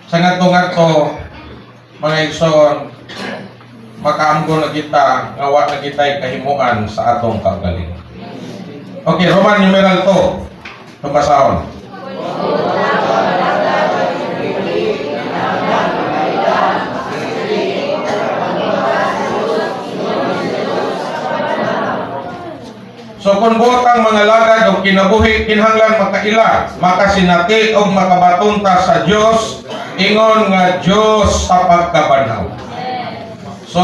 Sa ngadto-ngadto, mga igsoon, makaamgo na kita, ngawa na kita'y kahimuan sa atong kaugaling. Okay, Roman numeral 2. Tumbasahon. So kung buotang mga lagad o kinabuhi kinahanglan makaila, makasinati o makabatunta sa Dios, ingon nga Dios sa pagkabanhaw. So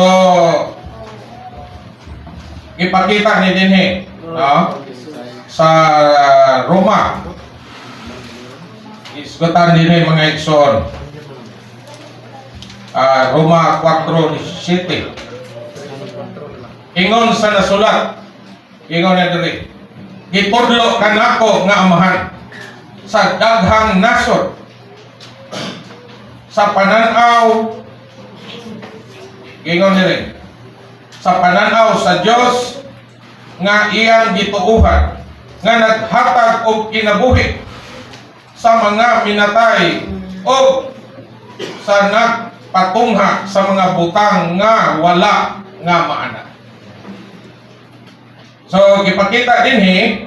ipakita ni dinhi, no? Sa Roma. Isgutan dinhi mga igsoon. Roma 4:17. Ingon sa nasulat, ingon na diri, gipudlo kanako nga amahan sa daghang nasod sa pananaw, ingon diri, sa pananaw sa Dios nga iyang gituuhan nga naghatag og kinabuhi sa mga minatay o sa nagpatungha sa mga butang nga wala nga maana. So, gipakita dinhi,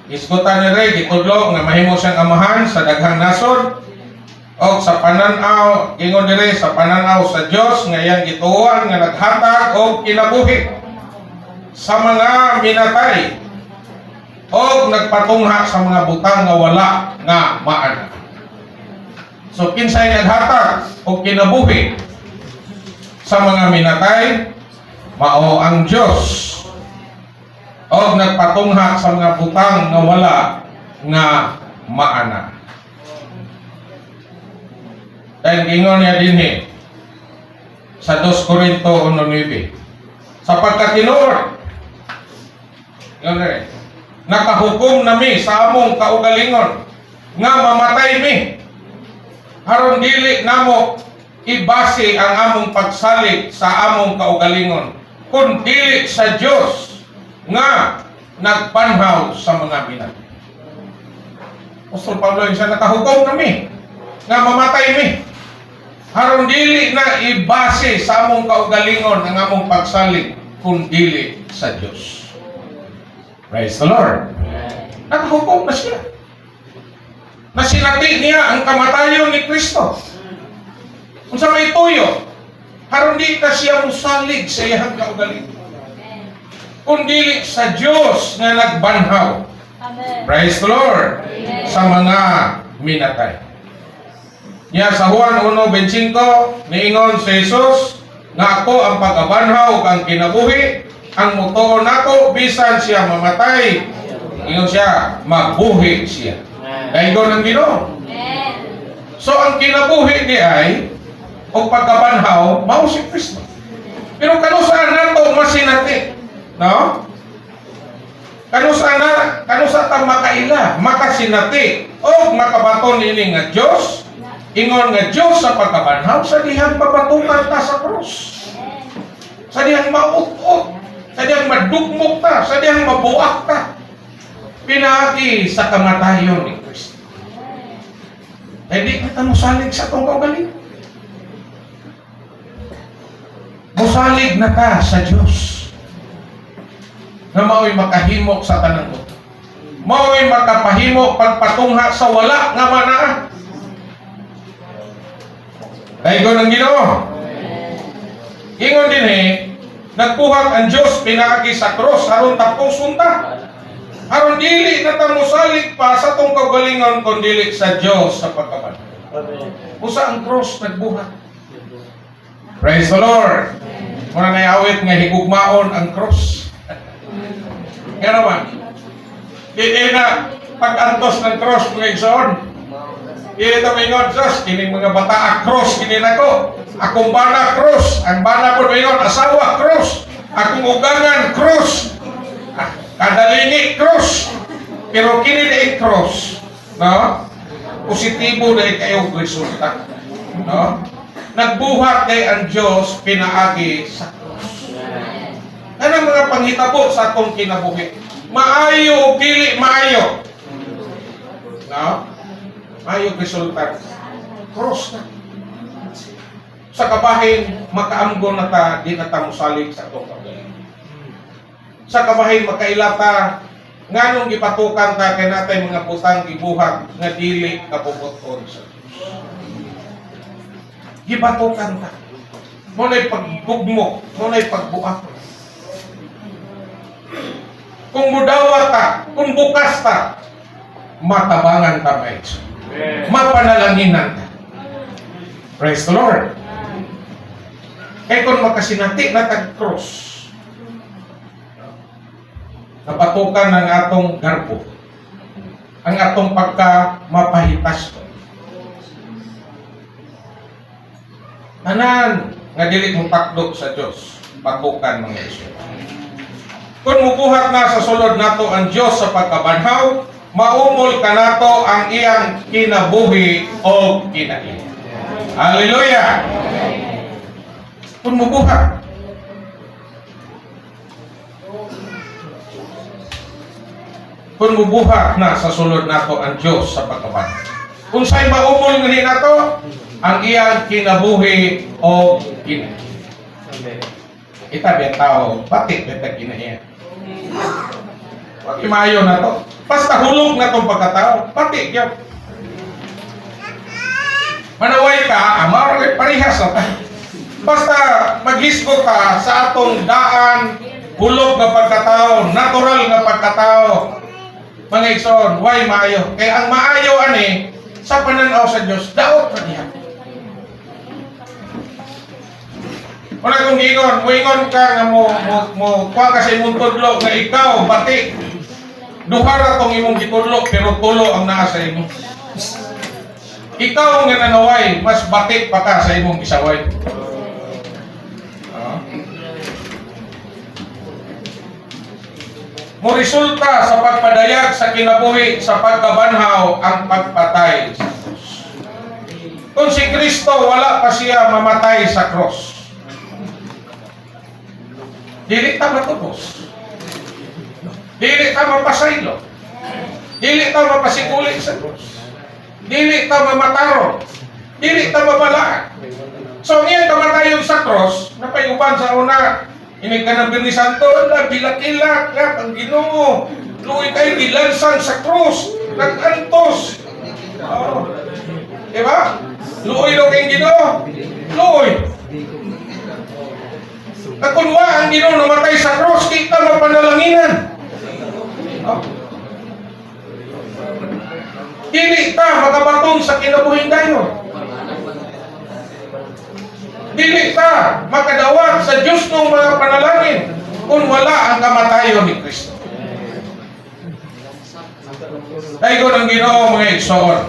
isgutan ni Ray, gitudlo nga mahimo siyang amahan sa daghang nasod o sa pananaw, ingon dire sa pananaw sa Dios nga iyang gituuhan nga naghatag og kinabuhi sa mga minatay o nagpatungha sa mga butang nga wala nga maana. So, kinsay naghatag og kinabuhi sa mga minatay? Mao ang Dios. O nagpatungha sa mga butang nga wala nga maana. Dahil ingon niya dinhi sa 2 Corinto 1:9. Sapagkat tinuod, nakahukom nami sa among kaugalingon nga mamatay mi. Aron dili namo ibase ang among pagsalig sa among kaugalingon, kun dili sa Dios nga nagpanhaw sa mga binatay. Apostol Pablo siya nakahukom nami nga mamatay mi. Aron dili na ibase sa among kaugalingon ang among pagsalig kun dili sa Dios. Praise the Lord. Nakahukom na siya. Nasinati niya ang kamatayon ni Kristo. Kung sa may tuyo, aron di ka siya musalig sa iyang kaugalingon, kundi sa Diyos na nagbanhaw. Amen. Praise the Lord. Amen. Sa mga minatay. Niya sa Juan 1:25, niingon si Jesus, nga ako ang pagabanhaw kang kinabuhi, ang mutuon nako bisan siya mamatay, ingon siya, mabuhi siya. Daigon ang Ginoo. So ang kinabuhi ni ay o pagkabanhaw mao si Kristo. Pero kano saan nato masinati? No? Kano sa ta makaila, makasinati o makabaton ini nga Dios, ingon nga Dios sa pagkabanhaw sa dihang pabatungan ta sa krus. Sa dihang maut-ut, sa dihang madugmok ta, sa dihang mabuak ta. Pinagi sa kamatayon ni Kristo. Hindi kita musalig sa itong kaugaling. Musalig na ka sa Diyos na mao'y makahimok sa tanang buto. Mao'y makapahimok pagpatungha sa wala nga manaan. Daigon ang Ginoo. Ingon din nagpuhag ang Diyos pinaagi sa cross aron tapong sunta. Aron dili na ta musalig pa sa tong kaugalingon kun dili sa Dios sa pagkabanhaw. Usa ang cross nagbuhat. Praise the Lord. Muna na awit nga higugmaon ang cross. Nga naman. Di na pag-antos ng cross mga igsoon. Di ito mingon, Diyos, kining mga bata cross kini nako. Akong bana cross, ang bana ko mingon asawa cross, akong ugangan cross. Kadalini cross. Pero kini na cross, no? Positibo na kayo resulta, no? Nagbuhat kay ang Diyos pinaagi sa cross. Anong mga panghitabo sa atong kinabuhi? Maayo o dili maayo? No? Maayo resulta. cross na. Sa kabahin, makaamgo na ta, di na ta musalig sa itong kagaling. Sa kabahin, makailata, nga nung gipatukan ta, kay natay mga butang gibuhat, nga dili kapuputon sa Diyos. Gipatukan ta. Muna'y pagbugmo, muna'y pagbuak. Kung mudawa ta, kung bukas ta, matabangan ta may Diyos. Mapanalanginan ta. Praise the Lord. Kaya kung makasinati na tag-cross, napatukan ng atong garbo, ang atong pagka-mapahitas ko. Tanan, nga dili mong takdok sa Diyos, pagbukan mga Iso. Kung mubuhat na sa sulod nato ang Diyos sa pagkabanhaw, maumol ka nato ang iyang kinabuhi o kinain. Hallelujah! Kung mubuhat. Kung mubuhat na sa sulod nato ang Diyos sa pagkabanhaw. Kung sa'y maumol nga nato, ang iyang kinabuhi o kinain. Ita tao, batik beta kinain. Pag imayo na to, basta hulog na itong pagkatao, batik yun. Manaway ka, amarang parihas na tayo. Basta maghisgo ka sa atong daan, hulog na pagkatao, natural na pagkatao. Mga igsoon, why maayo? Kaya ang maayo ani, sa pananaw sa Diyos, daot pa niya. Wala kong ingon ka nga mo kuha ka sa imong tudlo nga ikaw, batik. Duhara tong imong gitudlo, pero tulo ang naa sa imo. Ikaw nga nanaway, mas batik pa ka sa imong isaway. Mo resulta sa pagpadayag sa kinabuhi sa pagkabanhaw ang pagpatay sa krus. Kung si Kristo wala pa siya mamatay sa krus, dili ta matubos. Dili ta mapasaylo. Dili ta mapasigulit sa krus. Dili ta mamataron. Dili ta mabalaan. So ngayon kamatayon sa krus, napayuban sa una, inig ka ng Birni Santo, bilak-ilak, ang Ginoo. Luoy kayo nilansan sa krus, nag-antos. Oh. Diba? Luoy daw kayong Ginoo. Luoy. At kung ang Ginoo namatay sa krus, kita mapanalanginan. Oh. Dili ta makabaton sa kinabuhing dayon. Dili ta makadawat sa Diyos ng mga panalangin kung wala ang kamatayon ni Kristo. Daygon ang Ginoo mga igsoon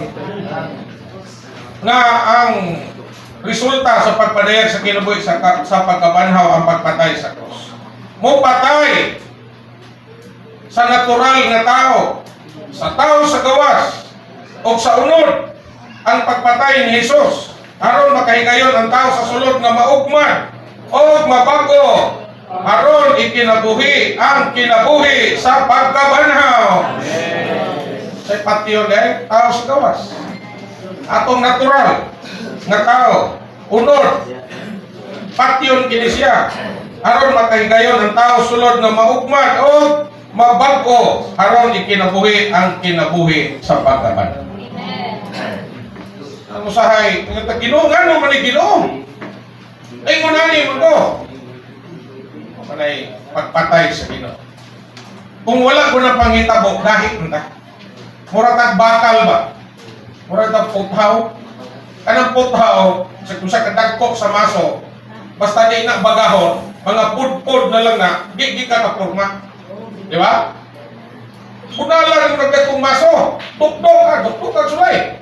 nga ang resulta sa pagpadayag sa kinabuhi sa pagkabanhaw ang pagpatay sa krus. Mo patay sa natural na tao, sa tao sa gawas, o sa unod ang pagpatay ni Jesus. Aron makahigayon ang tao sa sulod nga maugman o mabago. Aron ikinabuhi ang kinabuhi sa pagkabanhaw. Sa patio dahil tao sa gawas. Atong natural nga tao, unod, patyon kini siya. Aron makahigayon ang tao sulod nga maugman o mabago. Aron ikinabuhi ang kinabuhi sa pagkabanhaw. Ang usahay, Ginoo nga no man Ginoo. Ay mo nani mo ko. Manay pagpatay sa Ginoo. Kung wala ko na pangitabo, dahil na. Mura tag bakal ba? Mura tag puthaw. Kanang puthaw, kung sa kadagko sa maso, basta di na bagahon, mga pudpud na lang na, gigi ka kapurma. Di ba? Punalan mo nagkatong maso, tuktok ka sulay.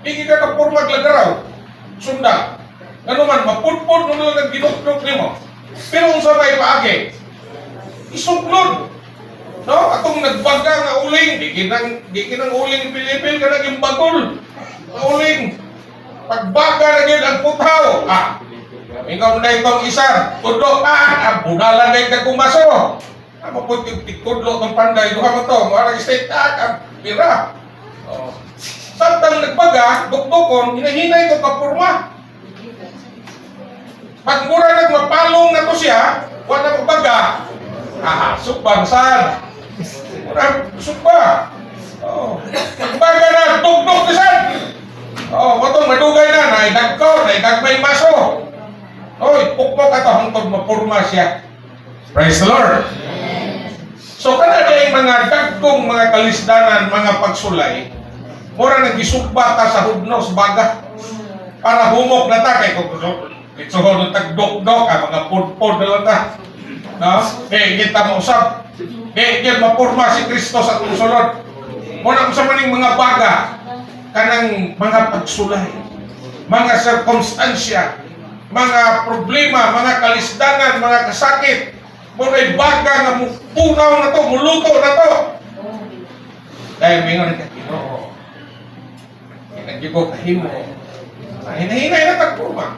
Hindi ka kapurmag lagaraw, sunda. Ano man, mapudpud mo lang ginuknuk ni mo. Pero kung sabay paagi, isuglod. No? Atong nagbaga nga uling, di kinang uling pilipil ka naging bagol. Uling. Pagbaga na yun ang puthaw. Ikaw na itong isa, tudlo budalan na yung nagkumaso. Maputik-tik tudlo ng panday, duha mo to, marang state pira. Samtang nagbaga, bukbukon, hinahinay ko kapurma. Pag mura nagmapalong na to siya, wala ko baga. Subang sad. Mura, suba. Pagbaga na, tugtog na sad. Matong madugay na, naidagko, naidagmay maso. Pukpok ato, hangtod mapurma siya. Praise the Lord. So, kada yung mga dagkong mga kalisdanan, mga pagsulay, mura nagisugba ta sa hudnos, baga. Para humok na ta, kaya kung itsuhon ng tagdok-dok, mga pud-pud na lang ta. Kita mo usap. Kaya mapurma si Kristo sa tungsulod. Muna ko sa maning mga baga, kanang mga pagsulay, mga sirkumstansya, mga problema, mga kalisdanan, mga kasakit, muna'y baga nga punaw na to, muluto na to. Dahil mingon ka, Ginoo, nagdigo kahimo, hinahinay na tagpurma.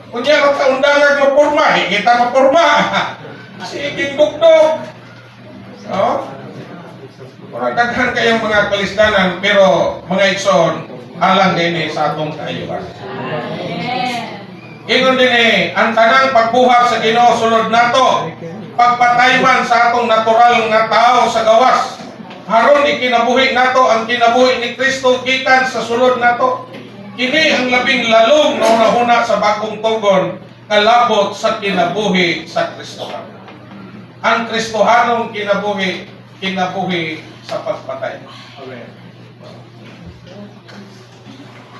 Kunya lang ka undangan mapurma, kita mapurma. Sige, bukdok. Parang daghan kayong mga kalisdanan, pero mga ikson, alang din sa atong kaayuhan. Ingon din ang tanang pagbuhat sa Ginoo sulod nato, pagpatay man sa atong natural nga tao sa gawas. Haron ikinabuhi nato ang kinabuhi ni Kristo gikan sa sulod nato. Kini ang labing lalong na unahuna sa bagong tugon, kalabot sa kinabuhi sa Kristo. Ang Kristohanong kinabuhi sa pagpatay.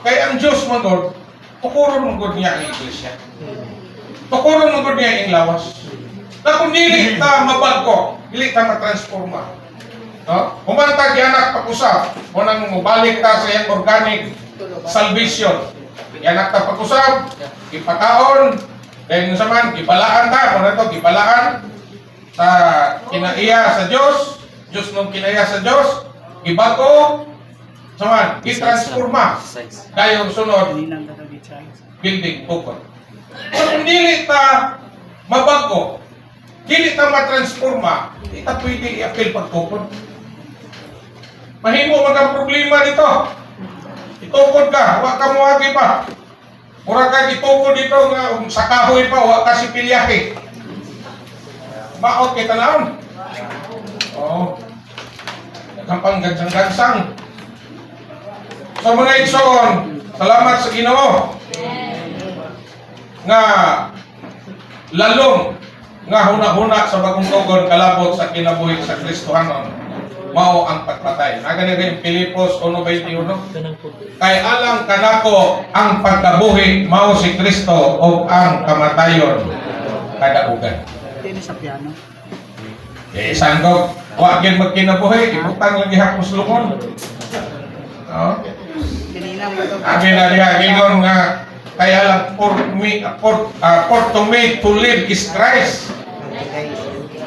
Kaya ang Diyos magod, tukuron magod niya ang iglesia. Tukuron magod niya ang lawas. Na kung dili ta mabago, dili ta matransforma. Humantag yanak pag-usap, munang mubalik ta sa iyang organic salvation. Yanak ta pag-usap, ipakaon, kaya nung saman, ibalaan ta, muna ito, ibalaan sa kinaiya sa Diyos, Diyos nung kinaiya sa Diyos, ibago, saman, i-transforma. Kaya sunod, building tukod. Kung dili ta mabago, dili ta matransforma, di ta pwede i-appeal pagtukod. Mahimo magang problema dito. Itukod ka, huwag ka muwagi pa. Mura ka itukod dito nga sa kahoy pa, huwag ka si pilyake. Maot kita naon. Nagkampang gansang-gansang. So mga igsoon, salamat sa Ginoo nga lalong nga huna-huna sa bagong tugon kalabot sa kinabuhi sa Kristohanon mao ang pagpatay. Nagani rin Pilipos 1:21. Kay alang kanako ang pagkabuhi mao si Kristo o ang kamatayon kadaugan. Dili sa piano. Sangkog, wa gyud magkinabuhi, ibutang lagi hapos lumon. Kanina mo to. Abi na diha gingon nga kaya lang for to me to live is Christ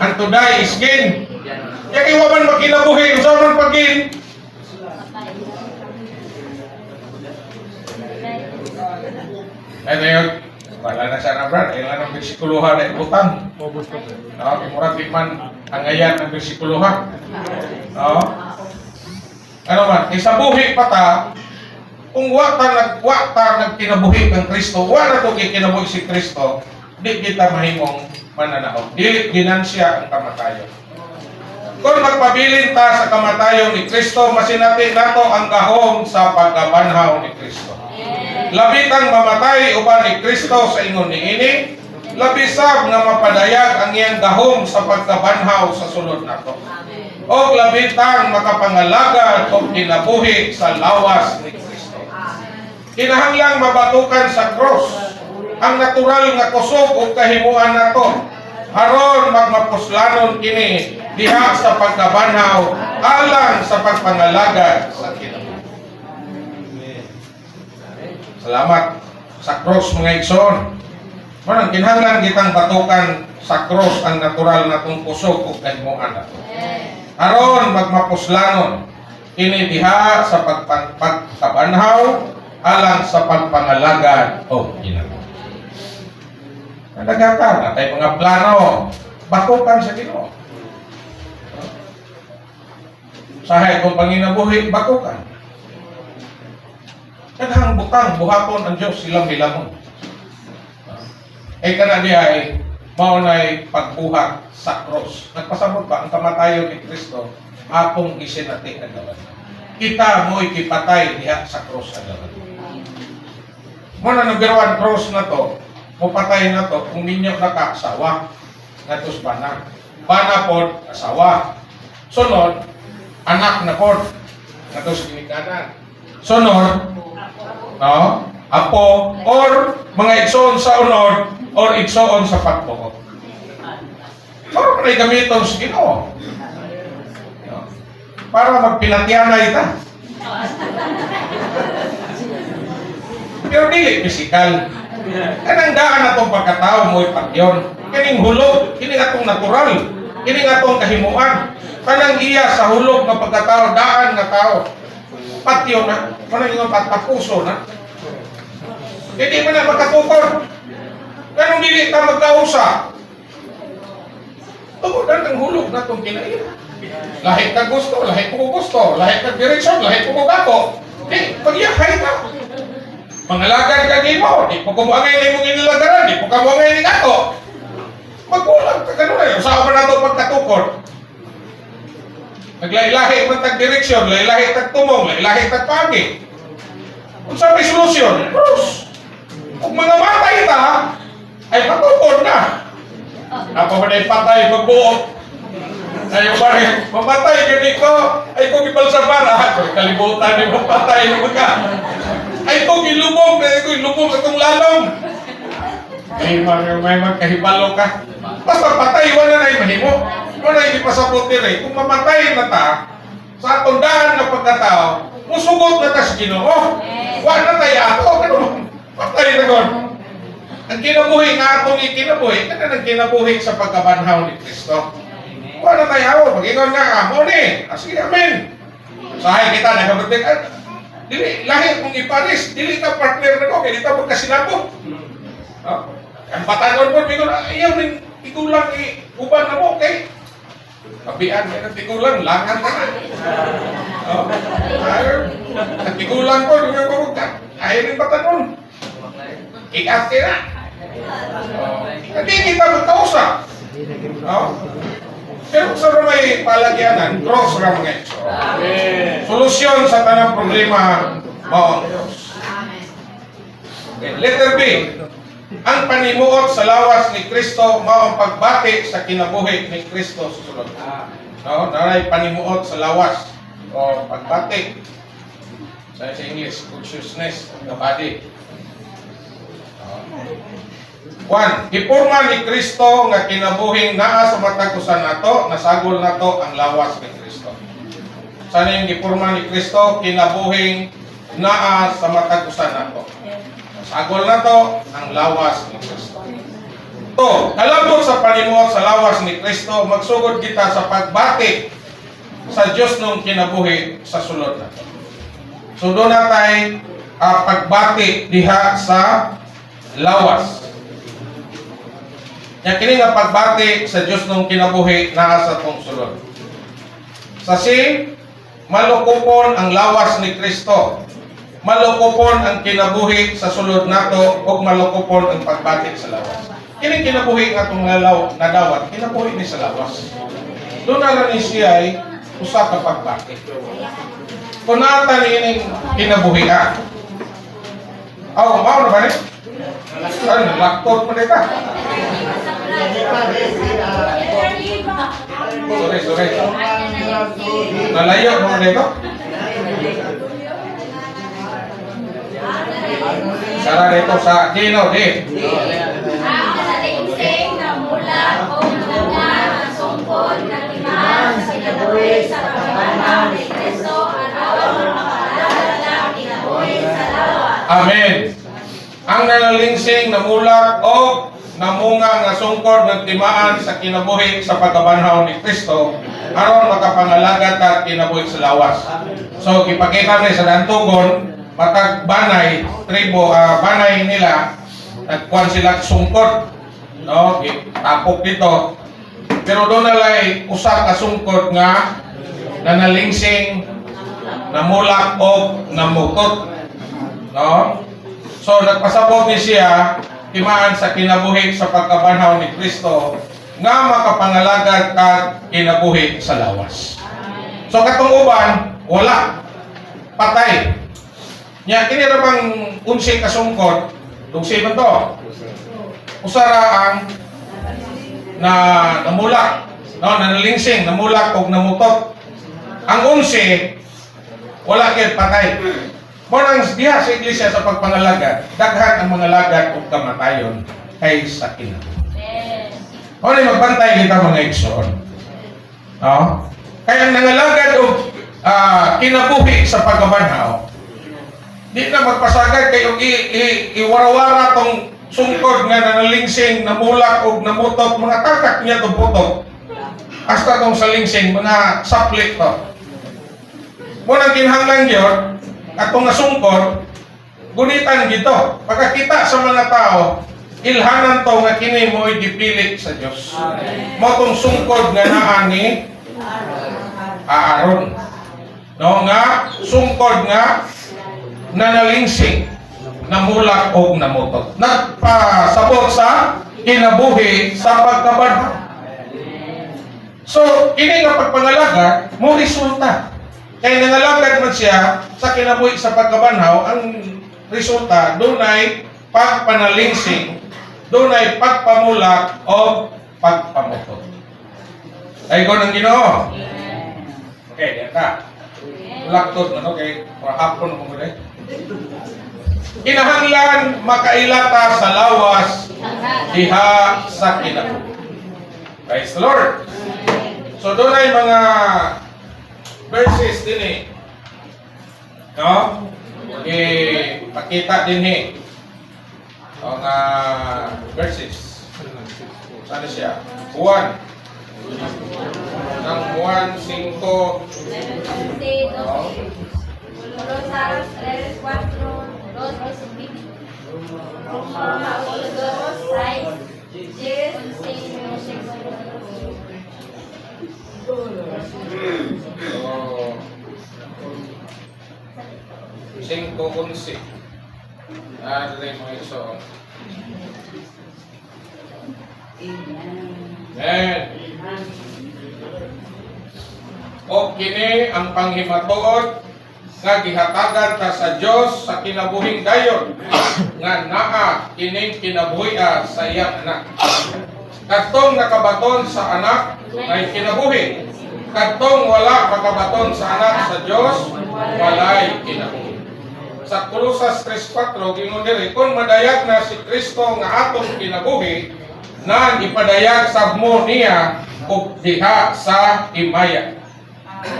and to die is gain. Kaya iwa man magkinabuhi, usaw man pagin. Ayun, wala na siya na brad, ilan ang bersikuluhan na ibutan. Murag di man ang ayan ng bersikuluhan. Ano man, sa buhi pa ta, kung wata nagkinabuhi ng Kristo, wala to kinabuhi si Kristo, di kita mahimong mananaog. Dili ginansya ang kamatayon. Kung magpabilin ta sa kamatayon ni Kristo, masinati nato ang gahom sa pagkabanhaw ni Kristo. Labitang mamatay uban ni Kristo sa ingon niini, labisab nga mapadayag ang iyang gahom sa pagkabanhaw sa sulod nato. O labitang makapangalagad o kinabuhi sa lawas ni Kristo. Kinahanglang mabatukan sa cross ang natural nga kusog o kahimuan nato. Haron magmapuslanon kini diha sa pagkabanhaw alang sa pagpangalagad sa kinabuhi. Salamat sa cross mga igsoon. Manang kinahanglan kitang batukan sa cross ang natural natong kusog o kahimuan nato. Haron magmapuslanon kini diha sa pagkabanhaw alang sa pagpangalagad o kinabuhi. Nagagatan na tayo mga plano, batukan sa Ginoo. Sahay kung panginabuhi, bakukan. Kadhang butang, buhaton ang Diyos, silang milamon. Kana diya ay maunay pagbuhat sa cross. Nagpasabot ba ang kamatayon ni Kristo apong isinati agawan. Kita mo'y kipatay diha sa cross agawan. Muna number 1 cross na to, mupatay na to kung ninyo nakaasawa ngatos bana. Bana pod asawa. Sunod, anak na pod ngatos ginikanan. Sunod, no? Apo or mga igsoon sa unod or igsoon sa pagbuot. Para may gamiton sa Ginoo. No? Para magpinatiyana ita. Pero dili pisikal. Kanang daan atong pagkatao mo'y pagyon. Kining hulog, kining atong natural, kining atong kahimuan. Kanang iya sa hulog ng pagkatao, daan nga tao. Patyo na, kanang yung patapuso na. Hindi mo na magkatukod. Ganong dili ka magkausa. Tugudan ng hulog na itong kinain. Lahit ka gusto, lahit ko gusto, lahit ka direksyon, lahit ko ako. Di, pagyahay ka. Mangalagan ka din mo, di po kumuangay na mong inilagaran, di po kamuangay ni ako. Magkulang ka ganun na yun. Saan pa na ito pagkatukod? Naglahi-lahi man tag-direksyon, lahi-lahi tag-tumong, lahi-lahi tag-pagi. Kung saan may solusyon, Bruce. Kung mga matay ta, ay matukod na. Napamanay patay, magbuot. Ay, bakit? Mamatay ganito, ay kung ibal sa para, kalibutan ni mapatay ni mga. Ay kung ilubog, ay kung ilubog sa itong lalong. Ay, may magkahibalo ka. Basta patay, wala na yung mahimo. Wala yung ipasapot nila. Kung mamatay na ta, sa atong daan na pagkatao, musugot na ta sa Ginoo. Wala na tayo ako, ganun. Patay na gano'n. Ang kinabuhi nga atong ikinabuhi, kada nang kinabuhi sa pagkabanhaw ni Kristo. Wala na tayo, mag-ingon nga, amo ni. Sige, amen. Sahay kita, nagkabutik. Dili, lahi kung iparis, dili ka partner na ko, kaya di ka magkasinabo. Ang batagon po, ayaw rin, tigulang uban na mo, okay? Kabian ka ng tigulang, langan ka na. Tigulang ko, ayaw rin batagon. Ikat ka na. Hindi kita magkausap. Pero sa may palagyanan, cross ra mga ito. Solusyon sa tanang problema mao ang Diyos. Okay, letter B. Ang panimuot sa lawas ni Kristo mao ang pagbati sa kinabuhi ni Kristo sa sulod. No, naray panimuot sa lawas o pagbati. Sa English, consciousness of the body. 1. Gipurma ni Kristo nga kinabuhing naa sa matagusan nato, nasagol nato ang lawas ni Kristo. Sana yung gipurma ni Kristo, kinabuhing naa sa matagusan nato. Nasagol nato ang lawas ni Kristo. To, kalabot sa panimuot sa lawas ni Kristo, magsugod kita sa pagbati sa Diyos nung kinabuhi sa sulod nato. So doon na tayo pagbati diha sa lawas. Yang kini nga pagbati sa Diyos nung kinabuhi naa sa tong sulod. Sa si malukupon ang lawas ni Kristo. Malukupon ang kinabuhi sa sulod nato ug malukupon ang pagbati sa lawas. Kini kinabuhi nga tong nadawat, kinabuhi ni sa lawas. Doon na ni siya ay usa ka pagbati. Kung naata ni kinabuhi mao na ba ni? Ano, laptop mo nita? Sorry. Nalayo mo nito? Sara dito sa Gino, di? Ang nalingsing na mula o nalaga sungkod na timaan sa kinabuhi sa pagkabanaw ni Kristo at awang makakalaga kinabuhi sa lawa. Amen. Ang nalalingsing na mulak o namunga nga sungkod ng timaan sa kinabuhi sa pagkabanhaw ni Kristo aron makapangalagad at kinabuhi sa lawas. So gipakita ni sa dantugon matag banay tribo banay nila nagkuan sila sungkod no tapok dito pero doon nalay usa ka sungkod nga na nalingsing, namulak o namutot. No? So nagpasabot ni siya timaan sa kinabuhi sa pagkabanhaw ni Kristo nga makapangalagad kag kinabuhi sa lawas. So katong uban wala, patay. Nya kini ra bang unsay kasungkod? Dugsi man to. Usara ang na namulak, no, nanalingsing, namulak og namutot. Ang unsi wala kay patay. Mo nang diha sa iglesia sa pagpangalagad, daghan ang mga lagad ug kamatayon kay sa kinabuhi. O na magbantay kita mga igsoon. No? Kaya ang nangalagad og kinabuhi sa pagkabanhaw, di na magpasagad kay og iwarawara tong sungkod nga nanalingsing, namulak og namutot, mga takak niya to putot. Hasta tong sa lingsing, mga saplit to. Muna kinahanglan yun, atong nasungkod, gunitan gito. Pagkakita sa mga tao, ilhanan to nga kini mo'y dipilit sa Diyos. Mo tong sungkod nga naa ni Aaron. No nga, sungkod nga nanalingsing, namulak o namutot. Nagpasabot sa kinabuhi sa pagkabanhaw. So, ini nga pagpangalaga, mo resulta. Kaya nangalagad man siya sa kinabuhi sa pagkabanhaw, ang resulta, dunay pagpanalingsing, dunay pagpamulak o pagpamutot. Ay ko ng Ginoo. Okay, diyan ka. Ulaktod na no, kay hapon mo muna. Kinahanglan makailata sa lawas diha sa kinabuhi. Praise the Lord. So doon ay mga verses din eh. No? Pakita din eh. Mga verses. Saan siya? Juan. Ng Juan 5. Singko unsi. Adre mo iso. Amen. O kini ang panghimatuod nga gihatagan ta sa Dios sa kinabuhing dayon nga naa kining kinabuhi sa iya anak. Kadtong nakabaton sa anak ay kinabuhi. Kadtong wala makabaton sa anak sa Dios walay kinabuhi. Sa Colosas 3:4 gingon diri kun madayag na si Kristo nga atong kinabuhi na ipadayag sabmo niya ug diha sa himaya.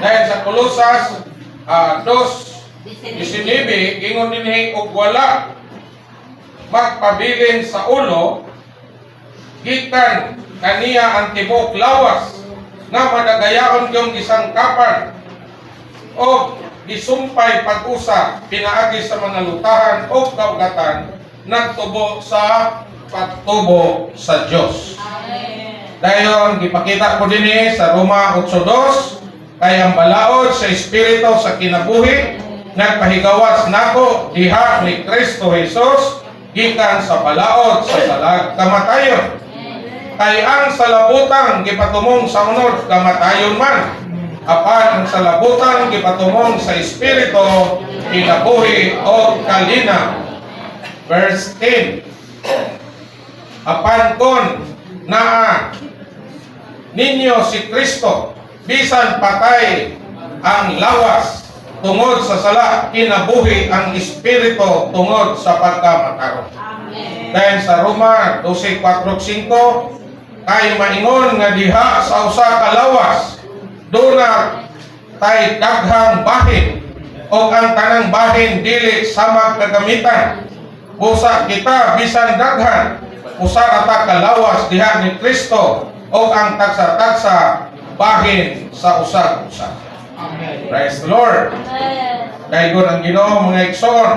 Dahil sa Colosas 2:19 gingon dinhi ug wala magpabilin sa ulo gikan kaniya ang tibok lawas nga madagayaon gyung gisangkapan o gisumpay pag-usa pinaagi sa mga lutahan o kaugatan nagtubo sa pagtubo sa Dios. Dayon gipakita ko dinhi sa Roma 8:2 kay ang balaod sa espiritu sa kinabuhi nagpahigawas nako diha ni Kristo Jesus gikan sa balaod sa salag kamatayon. Kay ang salabutang gipatumong sa unod kamatayon man, apan ang salabutang gipatumong sa espiritu kinabuhi o kalina. Verse 10. Apan kon naa ninyo si Kristo bisan patay ang lawas tungod sa sala, kinabuhi ang espiritu tungod sa pagkamataron. Dahil sa Roma 12:4-5 kay maingon nga diha sa usa ka lawas duna tay daghang bahin o ang tanang bahin dili samag kagamitan. Busa kita bisan daghan usa ata ka lawas diha ni Kristo o ang tagsa-tagsa bahin sa usag-usag. Praise the Lord. Daygon ang Ginoo mga igsoon.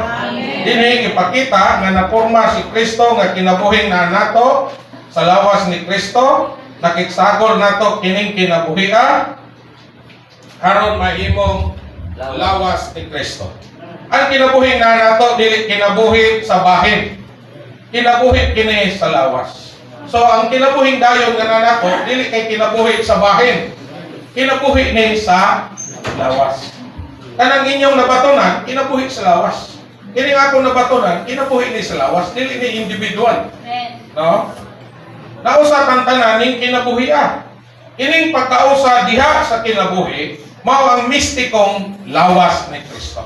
Dinhi ipakita nga naporma si Kristo nga kinabuhi na nato sa lawas ni Kristo, nakiksagol nato kining kinabuhi aron mahimong lawas ni Kristo. Ang kinabuhi na nato dili kinabuhi sa bahin. Kinabuhi kini sa lawas. So ang kinabuhi dayon nga nato dili kay kinabuhi sa bahin. Kinabuhi ni sa lawas. Kanang inyong nabatonan, kinabuhi sa lawas. Kini nga akong nabatonan, kinabuhi ni sa lawas, dili ni individual. No? Nausa tanan ning kinabuhian. Ining pagkausa diha sa kinabuhi, mao ang mistikong lawas ni Kristo.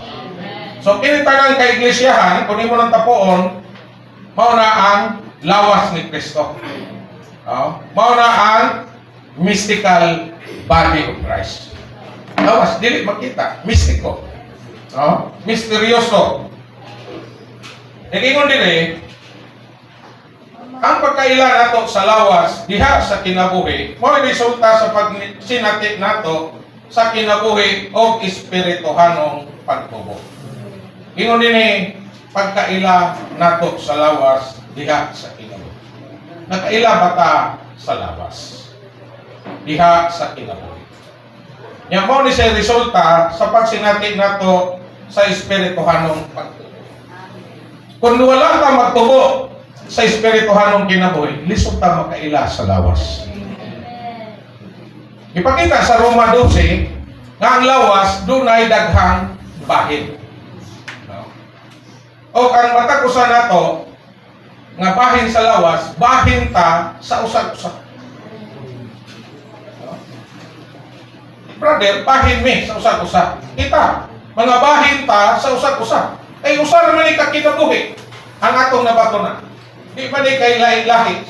So kini tanan kay iglesyahan, kun imo nang tapuon, mao na ang lawas ni Kristo. Mao na ang mystical body of Christ. Lawas, dili makita, mistiko. Misteryoso. Ingon dire, ang pagkaila nato sa lawas diha sa kinabuhi, mao resulta sa pagsinati nato sa kinabuhi o espirituhanong pagtubo. Ingon dinhi, pagkaila nato sa lawas diha sa kinabuhi. Nakaila bata sa lawas diha sa kinabuhi. Nya mao ni sa resulta sa pagsinati nato sa espirituhanong pagtubo. Kung wala ta magtubo sa espirituhanong kinabuhi, lisod ta makaila sa lawas. Ipakita sa Roma 12 nga ang lawas dunay daghang bahin. O ang matakusan nato nga bahin sa lawas, bahin ta sa usag-usag. Brother, bahin mi sa usag-usag. Kita, mga bahin ta sa usag-usag. Ay usar man ni kinabuhi ang atong nabatonan. Di pa di kay lahi-lahi.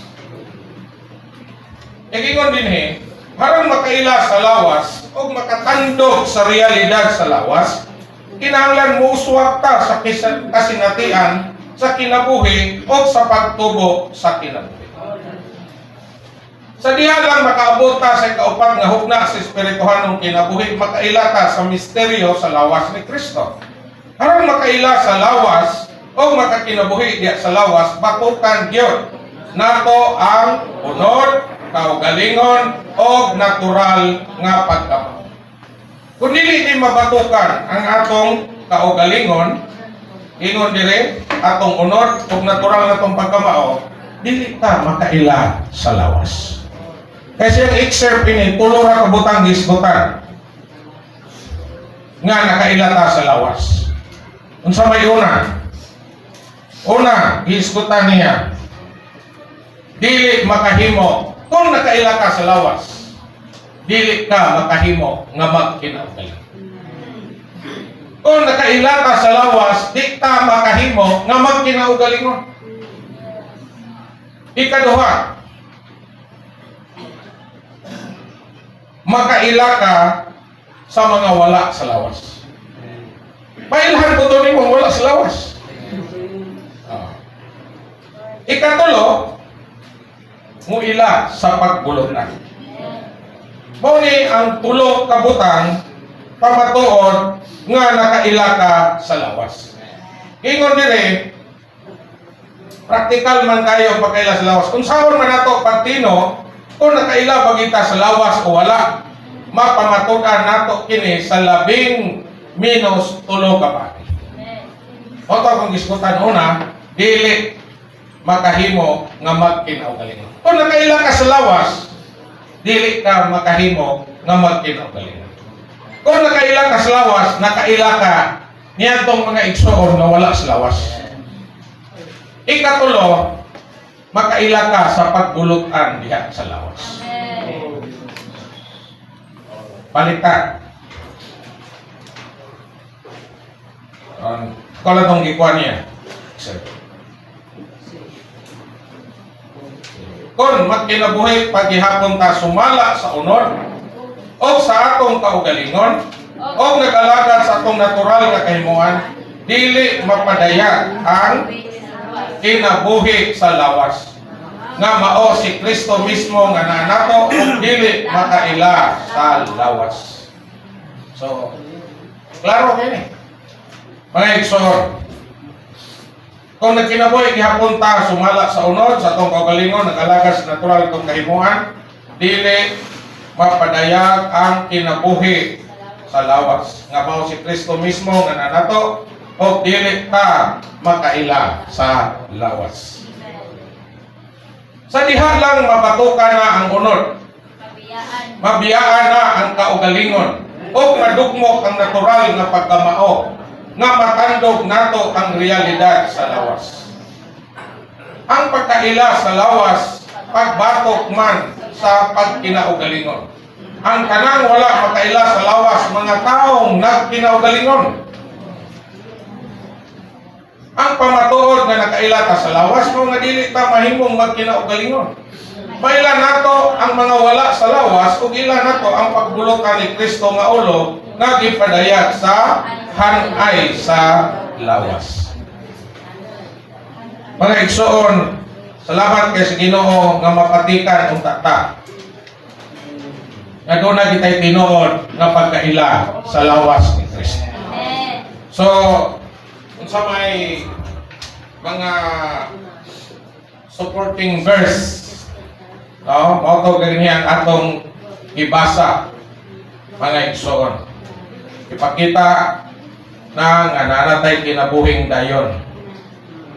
Ingon dinhi, harang makaila sa lawas o makatandog sa realidad sa lawas, kinahanglan mo uswag ta sa kasinatian sa kinabuhi o sa pagtubo sa kinabuhi. Sa diha lang makaabot ta sa kaupat nga hugna sa espirituhanong kinabuhi, makaila ta sa misteryo sa lawas ni Kristo. Harang makaila sa lawas o makakinabuhi diya sa lawas, batukan gyud nato ang unod, kaugalingon o natural nga pagkama. Kung dili ni mabatukan ang atong kaugalingon, ingon dire atong unod ug natural nga atong pagkamao, dili ta makaila sa lawas. Kasi ang excerpt ini tulo ra ka butang gisgutan nga nakaila ta sa lawas. Unsa may una? Una, gisgutan niya, dili makahimo kung nakaila ka sa lawas. Dili ka makahimo nga magkinaugalingon. Kung nakaila ka sa lawas, di ka makahimo nga magkinaugalingon. Ikaduha, makaila ka sa mga wala sa lawas. Pailhan ko doon mo wala sa lawas. Ikatulo, muila sa pagbulutan. Muni ang tulo kabutang pamatuod nga nakaila ka sa lawas. Ingon dire, praktikal man kayo pagkaila sa lawas. Kung sahon man nato pagtino, kung nakaila bagita sa lawas o wala, mapamatudan nato kini sa labing minus tulo ka pa. Oto kung gisgutan una, dili makahimo nga magkinaugalingon. Kung nakaila ka sa lawas, dili ka makahimo nga magkinaugalingon. Kung nakaila ka sa lawas, nakaila ka niyadtong mga igsoon na wala sa lawas. Ikatulo, makaila ka sa pagbulutan diha sa lawas. Palitan. Kung itong gikuan niya, kung magkinabuhi paghihapon ta sumala sa unod o sa atong kaugalingon o nag-alagad sa atong natural nga kahimuan, dili mapadaya ang kinabuhi sa lawas nga mao si Kristo mismo nga nanato ug dili makaila sa lawas. So, klaro kini. Mga igsoon, kung nagkinabuhi gihapon ta sumala sa unod sa atong kaugalingon, nag-alagad sa natural itong kahimuan, dili mapadayag ang kinabuhi sa lawas. Nga mao si Kristo mismo nga nanato o dili ta makaila sa lawas. Sa diha lang mapatukan na ang unod. Mabiyaan na ang kaugalingon o madugmok ang natural nga pagkamao nga matandog nato ang realidad sa lawas. Ang pagkaila sa lawas pagbatok man sa pagkinaugalingon. Ang kanang wala makaila sa lawas mga taong nagkinaugalingon. Ang pamatuod nga nakaila ta sa lawas mo nga dili ta mahimong magkinaugalingon. Maila nato ang mga wala sa lawas ug ila nato ang pagbulotan ni Kristo nga ulo nga gipadayag sa hanay sa lawas. Mga igsoon, salamat kay sa Ginoo nga mapatikan unta ta. Nga doon na kita'y tinuod nga pagkaila sa lawas ni Kristo. So, sa may mga supporting verse, no? Mauto ganyan atong ibasa mga igsoon. Ipakita na nga nanatay kinabuhing dayon.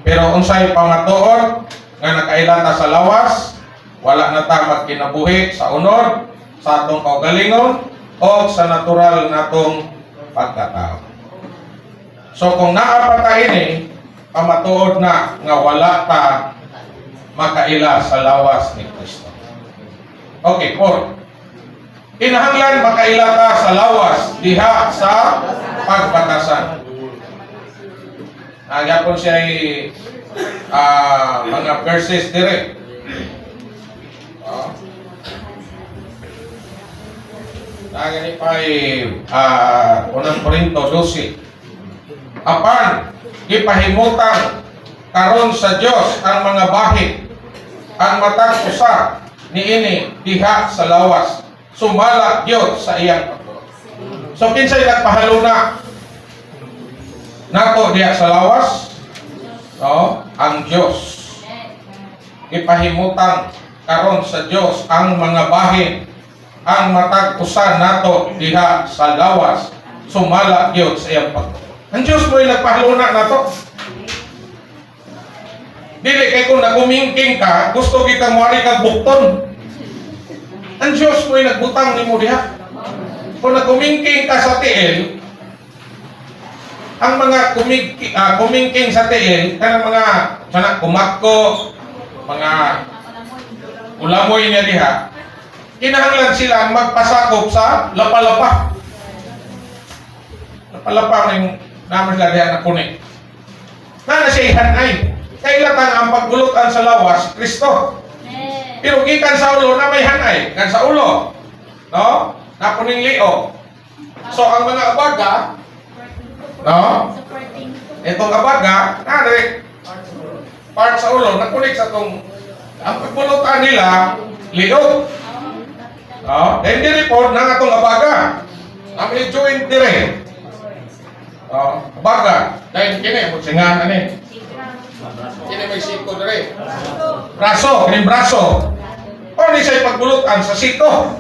Pero unsay pamatuod nga nakaila ta sa lawas, wala na ta magkinabuhi sa unod sa atong kaugalingon o sa natural natong pagkatao. So kung naapata ini, pamatuod na nga wala ta makaila sa lawas ni Kristo. Okay, 4. Kinahanglan makaila ta sa lawas diha sa pagbatasan. Nagyapon siya mga verses dire. Nagani pa unang Korinto 12. Apan gipahimutan karon sa Dios ang mga bahid, ang matag usa niini diha sa lawas, sumala gyud sa iyang pagtuo. So kinsay nagpahaluna nato diha sa lawas? No, ang Dios. Gipahimutan karon sa Dios ang mga bahid, ang matag usa nato diha sa lawas, sumala gyud sa iyang pagtuo. Ang Diyos mo'y nagpahaluna na to. Dili kay kung nagumingking ka, gusto kita muari kag bukton. Ang Diyos mo'y nagbutang ni mo diha. Kung nagumingking ka sa tiil, ang mga kumingking sa tiil, kanang mga kumakko, mga ulamoy niya diha, kinahanglan sila magpasakop sa lapalapa. Lapalapa ng naman sila diyan na kunik. Na siya hanay. Kailangan ang pagbulutan sa lawas, Kristo. Pero gikan sa ulo na may hanay. Kan sa ulo. No? Napuning liog. So, ang mga abaga, no? Itong abaga, nari, part sa ulo, nakunik sa itong, ang pagbulutan nila, liog. No? Then, di-report na nga itong abaga. Ang joint dire. Baga, dahil kini mo singan ani. Kini may siko dire. Braso, kini braso. O ni say pagbulutan sa siko.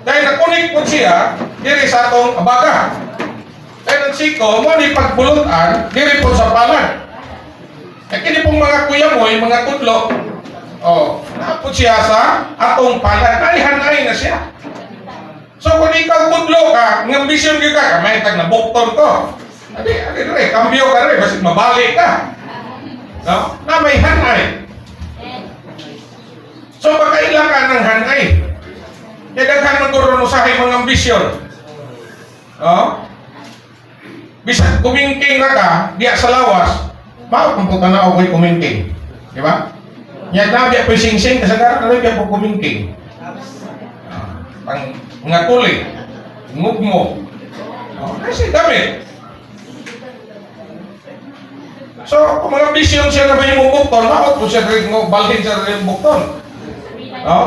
Dahil nakunik po siya diri sa atong baga. Dahil ang siko mo ni pagbulutan diri po sa palad. Kini pong mga kuyamoy, mga tudlo. Napod siya sa atong palad. Ay na siya. So kung ikaw tudlo ka, ng ambisyon ka, may tag na bukton ko. Adi, kambyo ka rin, basit mabalik ka. No? Na may hanay. So makailang ka ng hanay. Kaya daghan magkaroon sa mga ambisyon. No? Bisag kumingking na ka, diya sa lawas, maupumputan na ako'y kumingking. Di ba? Yan na, diya po'y sing-sing, kasagaran na rin diya po kumingking. Pang mga tuli, ngugmo. Kasi damit. So, kung mga bisyon siya na ba yung bukton, bakit po siya rin balhin siya rin bukton?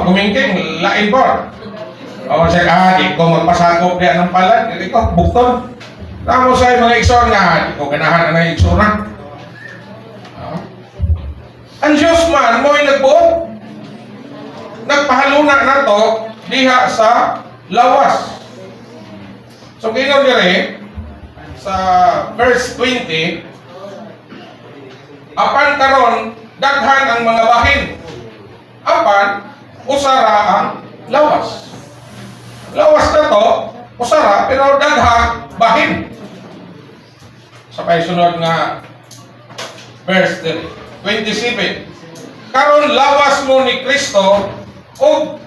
Gumingking, lain bar. Siya, di ko magpasakop diyan ng palad, di ko, bukton. Tamo sa mga ikson nga, di ko ganahan na iksonan. Ang Diyos man, mo'y nagbuot. Nagpahaluna na to, diha sa lawas. So gino dire sa verse 20, apan karon daghan ang mga bahin. Apan usara ang lawas. Lawas na to, usara pero dagha bahin. Sa paisunod nga verse 27. Karon lawas mo ni Kristo og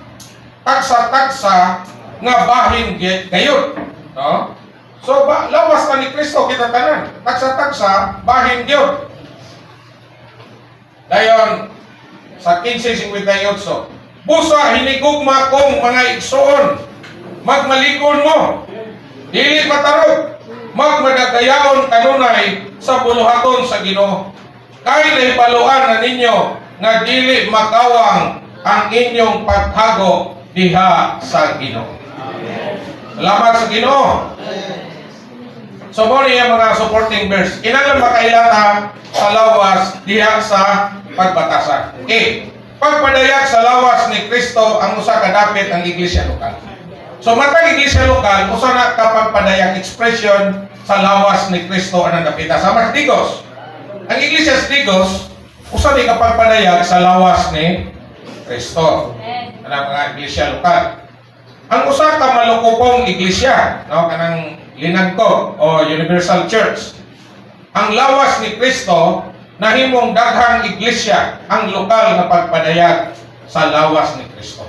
taksa-taksa nga bahin gayud, no? So lawas ta ni Kristo kita tanan, taksa-taksa bahin gyud. Dayon sa 15:58, busa hinigugma kong mga igsoon, magmalikon mo, dili matarog, magmadagayaon kanunay sa buluhaton sa Ginoo. Kay nahibaluan na ninyo nga dili makawang ang inyong paghago diha sa Ginoo. Salamat sa Ginoo. So mo niya mga supporting verse. Kinahanglan makailata sa lawas diha sa pagbatasan. Okay. Pagpadayak sa lawas ni Kristo ang usa ka dapit ang iglesia lokal. So matag iglesia lokal usa na kapag padayak expression sa lawas ni Kristo ang dapita sa mas Digos. Ang iglesia sa Digos usa ni kapag padayak sa lawas ni Kristo. Ano mga iglesia lokal. Ang usa ka malukupong iglesia, no, kanang linagko o Universal Church. Ang lawas ni Kristo nahimong daghang iglesia ang lokal na pagpadayag sa lawas ni Kristo.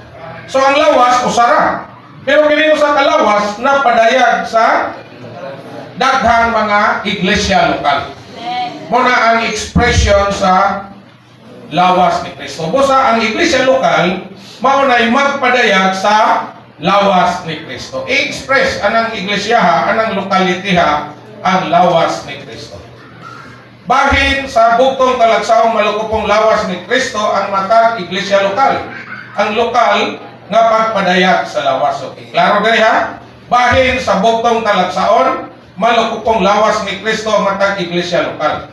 So ang lawas usara. Pero kini usa ka lawas na padayag sa daghang mga iglesia lokal. Muna ang expression sa lawas ni Kristo. Busa ang iglesia lokal mao nay magpadayag sa lawas ni Kristo. I-express anang iglesyaha, anang lokality ha, ang lawas ni Kristo. Bahin sa bugtong talagsaong malukupong lawas ni Kristo ang matag iglesia lokal. Ang lokal nga pagpadayag sa lawas. Okay, klaro diri ha? Bahin sa bugtong talagsaon malukupong lawas ni Kristo ang matag iglesia lokal.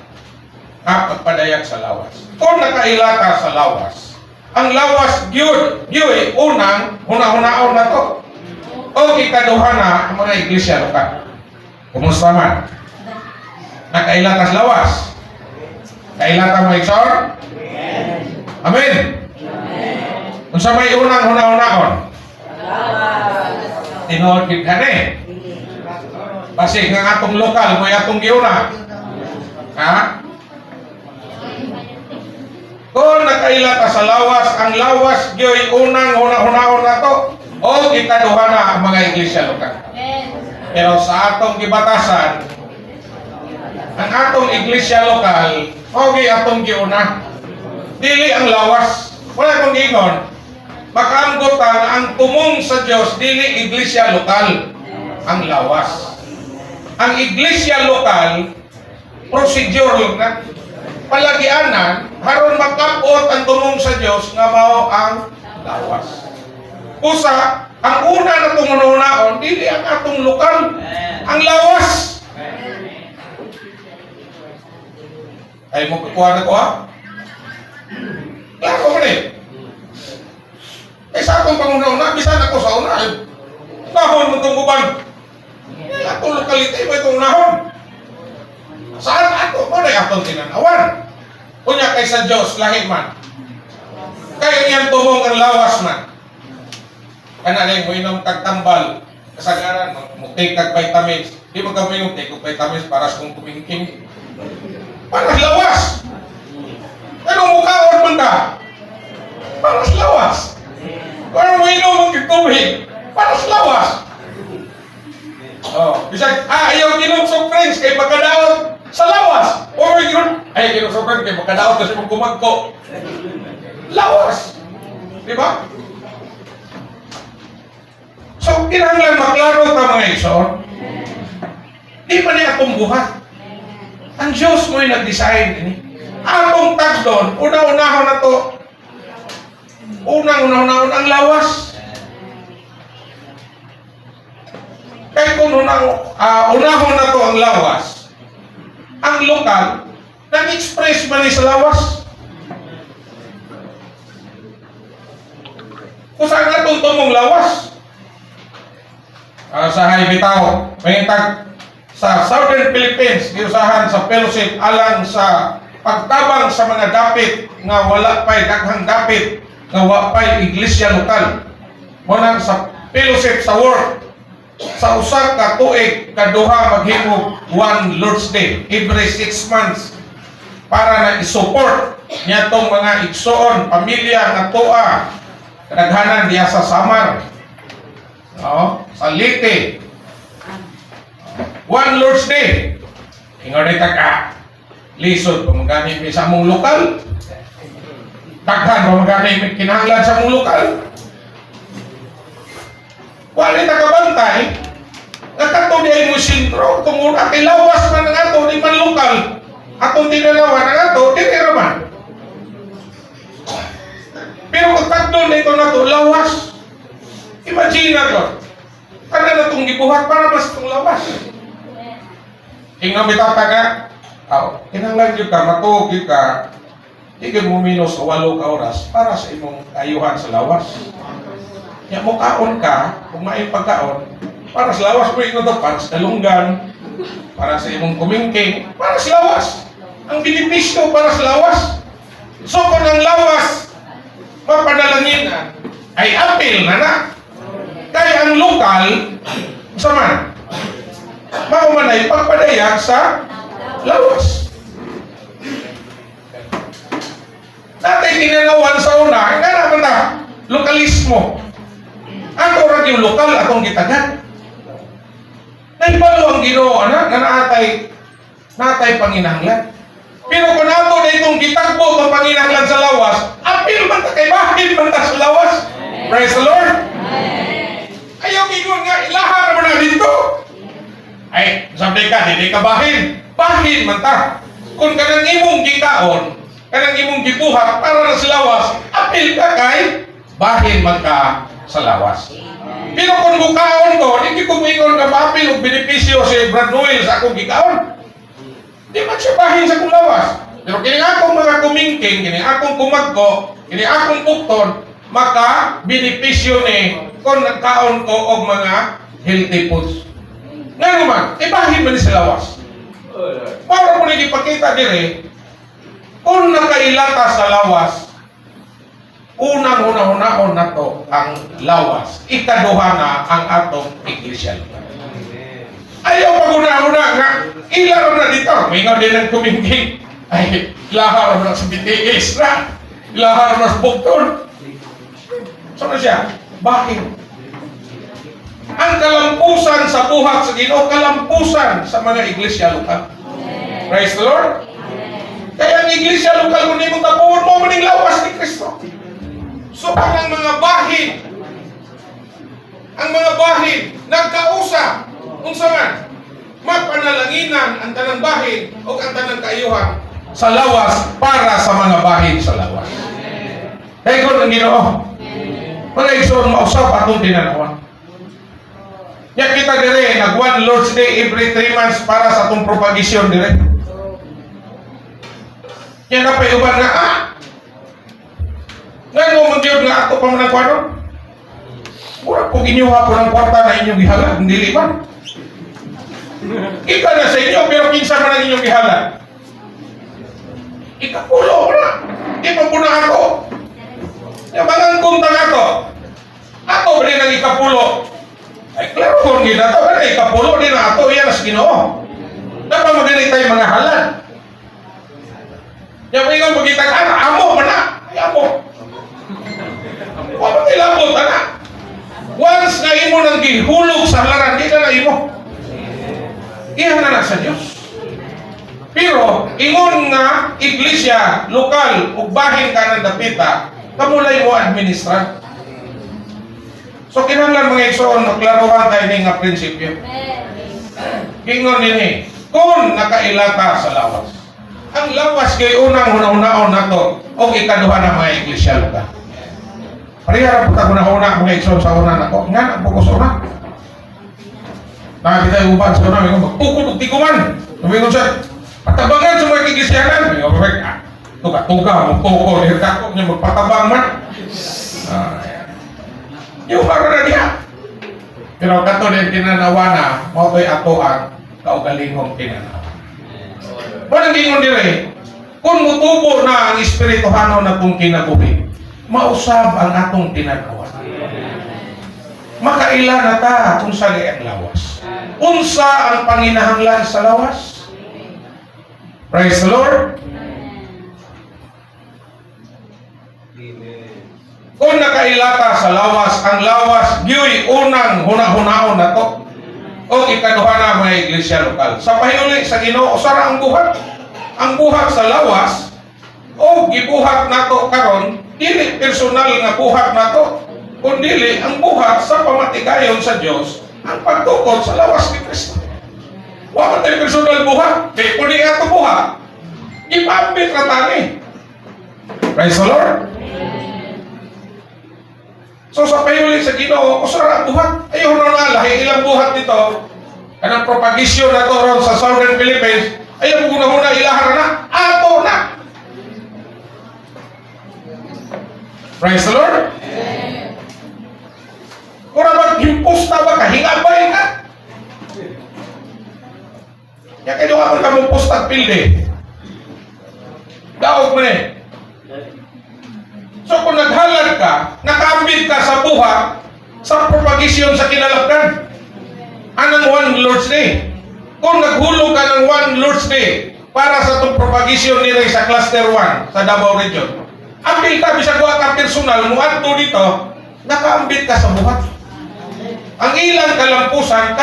Pagpadayag sa lawas. Kung nakailata sa lawas, ang lawas gyud unang huna-hunaon na to. O ikaduha na ang mga iglesia lokal. Kumusta man? Nakailata sa lawas. Kailata mo igsoon? Amen. Kung sa may unang huna-hunaon, tinuod gid kani. Basig ng atong lokal mo atong giuna. Ha? Kung nakailata sa lawas, ang lawas gyoy unang huna-hunaon na to. O ikaduha na ang mga iglesia lokal. Pero sa atong gibatasan, ang atong iglesia lokal, okay atong giuna. Dili ang lawas. Wala kong ingon. Makaanggotan ang tumong sa Dios dili iglesia lokal. Ang lawas. Ang iglesia lokal, procedure na palagianan, haron makapot ang tumong sa Dios nga mao ang lawas. Usa, ang una na tumununaon, dili ang atong lokal. Ang lawas. Ay mo kuha na ko ha? Klaro mo rin. Eh sa akong pangunauna, bisan ako sa una, nahon mo itong uban. Atong lokalite mo itong nahon. Saan ato mo na atong tinanawan? Kunya kay sa Diyos, lahi man. Kaya niyan tumong ang lawas man. Kana rin mo inom kagtambal, kasagaran, mag-take kag vitamins. Di mo ka mo inom, take kag vitamins para sa kong kumingking. Paras lawas. Anong mukhaon man ka? Paras lawas. Parang mo inom ang kagtubig. Paras lawas. Oh, bisag, ayaw ginom sa friends kay magkadaot sa lawas. O may ginom, ay ginom sa friends kay magkadaot kasi mong kumagko. Lawas. Di ba? So, kinahanglan maklaro ta mga igsoon. Di pa niya atong buhat. Ang Diyos mo'y nag-design ini. Atong tagdon, una-unahon na to. Unang-unahon ang lawas. Kaya kung unahon na to ang lawas, ang lokal, nag-express man sa lawas. Kung saan nga itong tumong lawas? Sahay bitaw, mangitag sa Southern Philippines, giusahan sa fellowship alang sa pagtabang sa mga dapit nga wala pa'y daghang dapit nga wala pa'y iglesia lokal. Muna sa fellowship sa work, sa usa ka tuig kaduha maghimo one Lord's Day every 6 months para na i-support niya tong mga igsoon, pamilya nga tuwa, kadaghanan diya sa Samar, no? Sa Leyte. One Lord's Day. Ingon ni taka, lisod pamagamit mi sa among lokal. Daghan pamagamit mi kinahanglan sa among lokal. Wala ta kabantay. Nakato di ay mo sintro, tungod kay lawas man ang ato di man lokal. Atong tinalawan ang ato, di raman. Pero kung tagdon na ito na ito, lawas. Imagine na ito. Kana na itong gibuhat para mas itong lawas. Tingnan bitaw ka, kinanglan yun ka, matuog yun ka, higit mo minus 8 ka oras para sa imong ayuhan sa lawas. Ya mo kaon ka, kung may pagkaon, para sa lawas mo ito, para sa dalunggan, para sa imong kumingking, para sa lawas. Ang benepisyo para sa lawas. So kung ang lawas, mapadalangin ay apil na. Kaya ang lokal, sama, maumanay pagpadayag sa lawas. Dati tinanawan sa una, nga naman na, lokalismo. Ako rin yung lokal, akong gitagan. Naibalo ang Ginoo na natay panginahanglan. Pero kung ako na itong gitagbo ang panginahanglan sa lawas, apil man ta kay bahin man ta sa lawas. Praise the Lord. Ayaw ingon nga, ilaha naman na dito. Ay, sabi ka, hindi ka bahin. Bahin man ta. Kung kanang imong gikaon, kanang imong gibuhat para na sa lawas, apil ka kay bahin man ka sa lawas. Pero kung bukaon ko, hindi ko ingon ka mapil o benepisyo si Brad Noel sa akong gikaon. Di man siya bahin sa akong lawas. Pero kini akong mga kumingking, kini akong kumagko, kini akong bukton, maka benepisyo ni kung nagkaon ko og mga healthy foods. Nga naman, ibahin man ni sa lawas. Para mo nagipakita dire, kung nakailata sa lawas, unang-unahon na to ang lawas. Ikaduha na ang atong iglesia. Ayaw pag-una-una nga, ilaro na dito. May nga din ang kumingking. Ay, ilaharo na sa BTS na. Ilaharo na sa bukton. So na siya, bakit? Ang kalampusan sa buhat sa Ginoo, kalampusan sa mga iglesia lokal. Praise the Lord. Kaya ang iglesia lokal kung hindi mo tapuon mo, maning lawas ni Kristo. So ang mga bahin, nagkausap, unsa man, mapanalanginan ang tanang bahin o ang tanang kaayuhan sa lawas para sa mga bahin sa lawas. Kaya kung ang Ginoo, mga igsoon mausap atong tinanawan. Ya kita dire, nag one Lord's Day every 3 months para sa atong propagisyon dire. Yan na pa iuban nga, nga mo magyod nga ako pa man ang kwarto. Mura po ginyuha po ng kwarta na inyong gihala, hindi liman. Ika na sa inyo, pero kinsa man ang inyong gihala. Ikapulo na. Di pa po na ako. Yung mga kunta na ako. Ako ba rin ang ikapulo? Ay, klaro kung gina ito. Ano, ikapulo din na ako. Yan as Ginoo. Dapat magaling tayo mga halal. Yung mga magitag, amo man na. Ay, amo. Wala ilabot na. Once na imo nang gihulog sa halaran, di na imo. Iyan na sa Diyos. Pero, ingon nga, iglesia, lokal, ug bahin ka ng dapita, kamulay mo administra. So, kinahanglan mga igsoon, maklaruhan tayo nga prinsipyo. Ingon din kung nakailata sa lawas. Ang lawas kay unang una-unaon na to, o ikaduha na mga iglesia lokal. Parihara po tayo na mga igsoon sa una na ko. Nga, nagpukus una. Nakakita yung upan sa una, may magpukod, tikuman. Sabi ko siya, patabangan sa mga iglesianan. May kapag, tuga-tuga, magpukod, hirtakot niya, magpatabang man. Yung para na niya. Pero kato din tinanawa na, mao'y ato ang kaugalingong tinanawa. Walang gingon dire, kung mutubo na ang espirituhano na itong kinabuhi, mausab ang atong tinanawa. Makaila na ta kung sali ang lawas. Unsa ang panginahanglan sa lawas? Praise the Lord. Kung nakailata sa lawas, ang lawas, giyo'y unang huna-hunaon na to. O ikaduha na mga iglesia lokal. Sa pahiuli sa Ginoo, usara ang buhat. Ang buhat sa lawas, o gibuhat na to karon, dili personal nga buhat na to. Kundi ang buhat sa pamatigayon sa Dios, ang pagtukod sa lawas ni Kristo. Wa man tayo personal buhat, kay kundi ato buhat. Ipambit ra tani. Praise the Lord. So sa payuli sa Ginoo, usara ang buhat. Ayaw na nga lahi ilang buhat dito. Kanang propagisyon na to ron sa Southern Philippines, ayaw mo guna ilahar na, ato na. Praise the Lord. Kung mag-imposta ba ka, hingabay ka. Kaya kayo ka mong posta at pilde. Daog mo eh. So kung naghalad ka, nakaambit ka sa buhat, sa propagisyon sa kinalapdan, anong one Lord's Day? Kung naghulog ka ng one Lord's Day para sa itong propagisyon nila sa Cluster 1 sa Davao Region, ambit ka, bisag wa ka personal, muadto dito, nakaambit ka sa buhat. Ang ilang kalampusan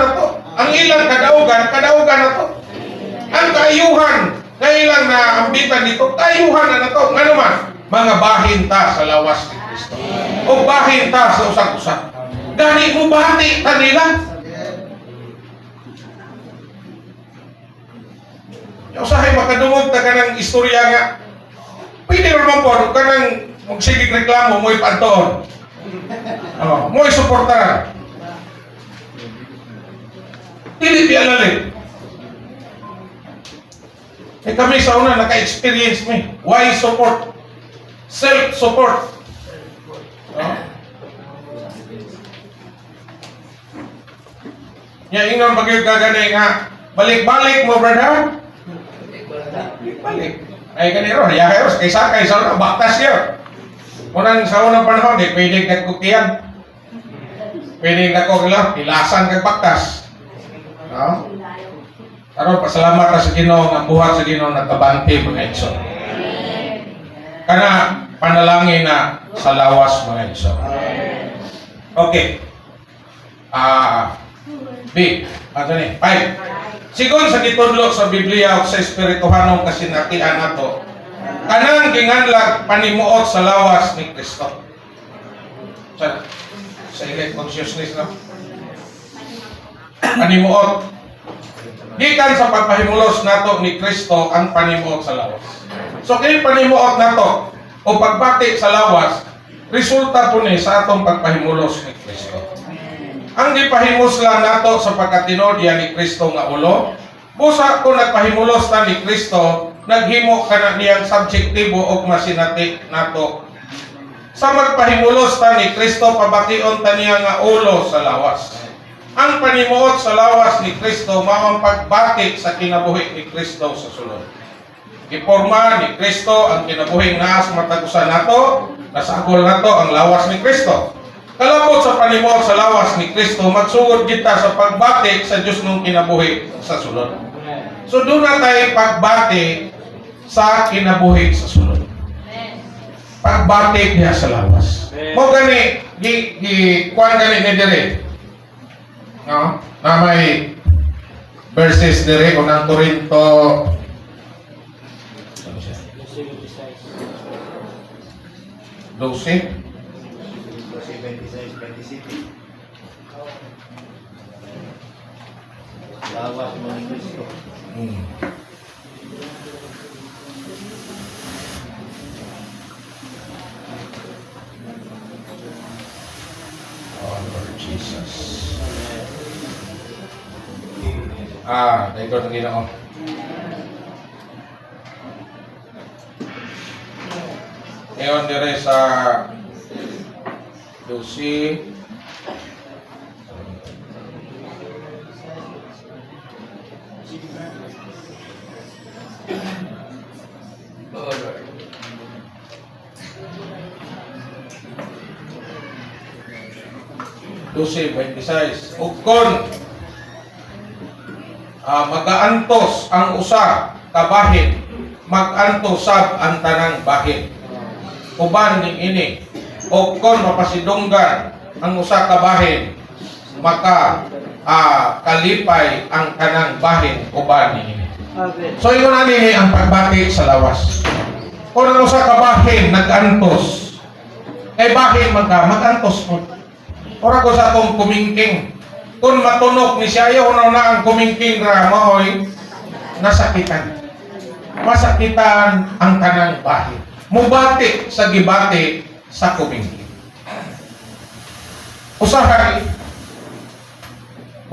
na to. Ang ilang kadaugan na to. Ang kaayuhan na ilang naambitan dito, kaayuhan na to. Nga naman, mga bahin ta sa lawas ni Kristo. O bahin ta sa usag-usag. Gani mo bahati ta nila. Usahay makadungog ta ka ng istorya nga. Pwede naman po, ka ng magsigig reklamo, mo'y pantoon. Mo'y suportaran. Dili bialalit. Kami sa una, naka-experience mi. Why support? Self-support. Ingon bagay kaganay nga, balik-balik mo, brother. Balik. Ay kaniro, hayay ros, kay sakay sa una, baktas yun. Unang sa unang panahon, di pwede nagkukiyan. Pwede nagkukiyan, pilasan kag baktas. Karon pasalamat ra sa Ginoo nga buhat sa Ginoo nagkabante mga igsoon. Kana panalangin na sa lawas mga igsoon. Okay. B. Ano ni? 5. Sigon sa gitudlo sa Biblia o sa espirituhanong kasinatian nato, kanang ginganlag panimuot sa lawas ni Kristo. Sa ilay consciousness na. Panimuot. Gikan sa pagpahimulos nato ni Kristo ang panimuot sa lawas. So kay panimuot nato o pagbati sa lawas, resulta po ni sa atong pagpahimulos ni Kristo. Ang gipahimus lang nato sa pagkatinodya ni Kristo nga ulo, busa kung nagpahimulos na ni Kristo, naghimo ka na niyang subjektibo o masinati nato. Sa magpahimulos ta ni Kristo, pabation ta niya nga ulo sa lawas. Ang panimuot sa lawas ni Kristo, mao ang pagbati sa kinabuhi ni Kristo sa sulod. Iporma ni Kristo ang kinabuhing naas matagusan nato, nasagol nato ang lawas ni Kristo. Kalabot sa panimuot sa lawas ni Kristo, magsugod kita sa pagbati sa Diyos nung kinabuhi sa sulod. So doon na tayo pagbati sa kinabuhi sa sulod. Pagbati niya sa lawas. Mo gani, kuan gani ni dire. No? Na may verses dire unang Korinto 12. Lawas mo ni Kristo. Oh, Lord Jesus. Ito ang Ginoo. Ngayon dire sa 12. 12:26. Ug kon magaantos ang usa ka bahin, magantos sab ang tanang bahin. Uban ning ini, ug kon mapasidunggan ang usa ka bahin, maka kalipay ang tanang bahin uban ning ini. So ingon ani ang pagbati sa lawas. Kung ang usa ka bahin nag-antos, bahin mag-antos mo. Ora ko sa atong kumingking. Kung matunok ni siya, ayaw na ang kumingking ra maoy nasakitan. Masakitan ang tanang bahin. Mubati sa gibati sa kumingking. Usahay,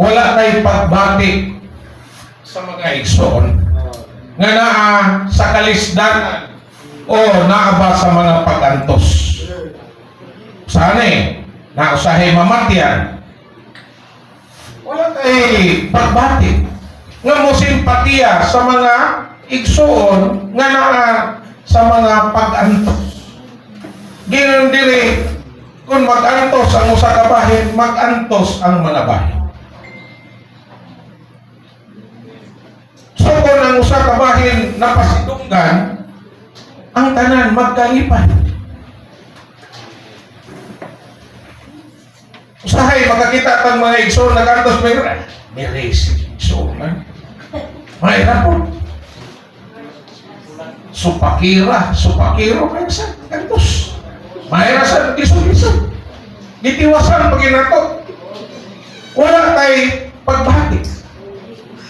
wala tay pagbati sa mga igsoon nga naa sa kalisdanan o naa ba sa mga pagantos. Sana nausahay mamatyan. Wala tay pagbati nga mo simpatiya sa mga igsoon nga naa sa mga pagantos. Ginon diri kung mag-antos ang usa ka bahin, mag-antos ang mga bahin. So kung ang usa ka bahin napasidunggan, ang tanan magkalipay. Usahay makakita tang mga igsoon nag-antos mayroon. May racing igsoon. Mayroon po. Supakiro kayo sa antos. Mayroon sa isog-isog. Gitiwasan pag inatot. Wala tayo pagbati.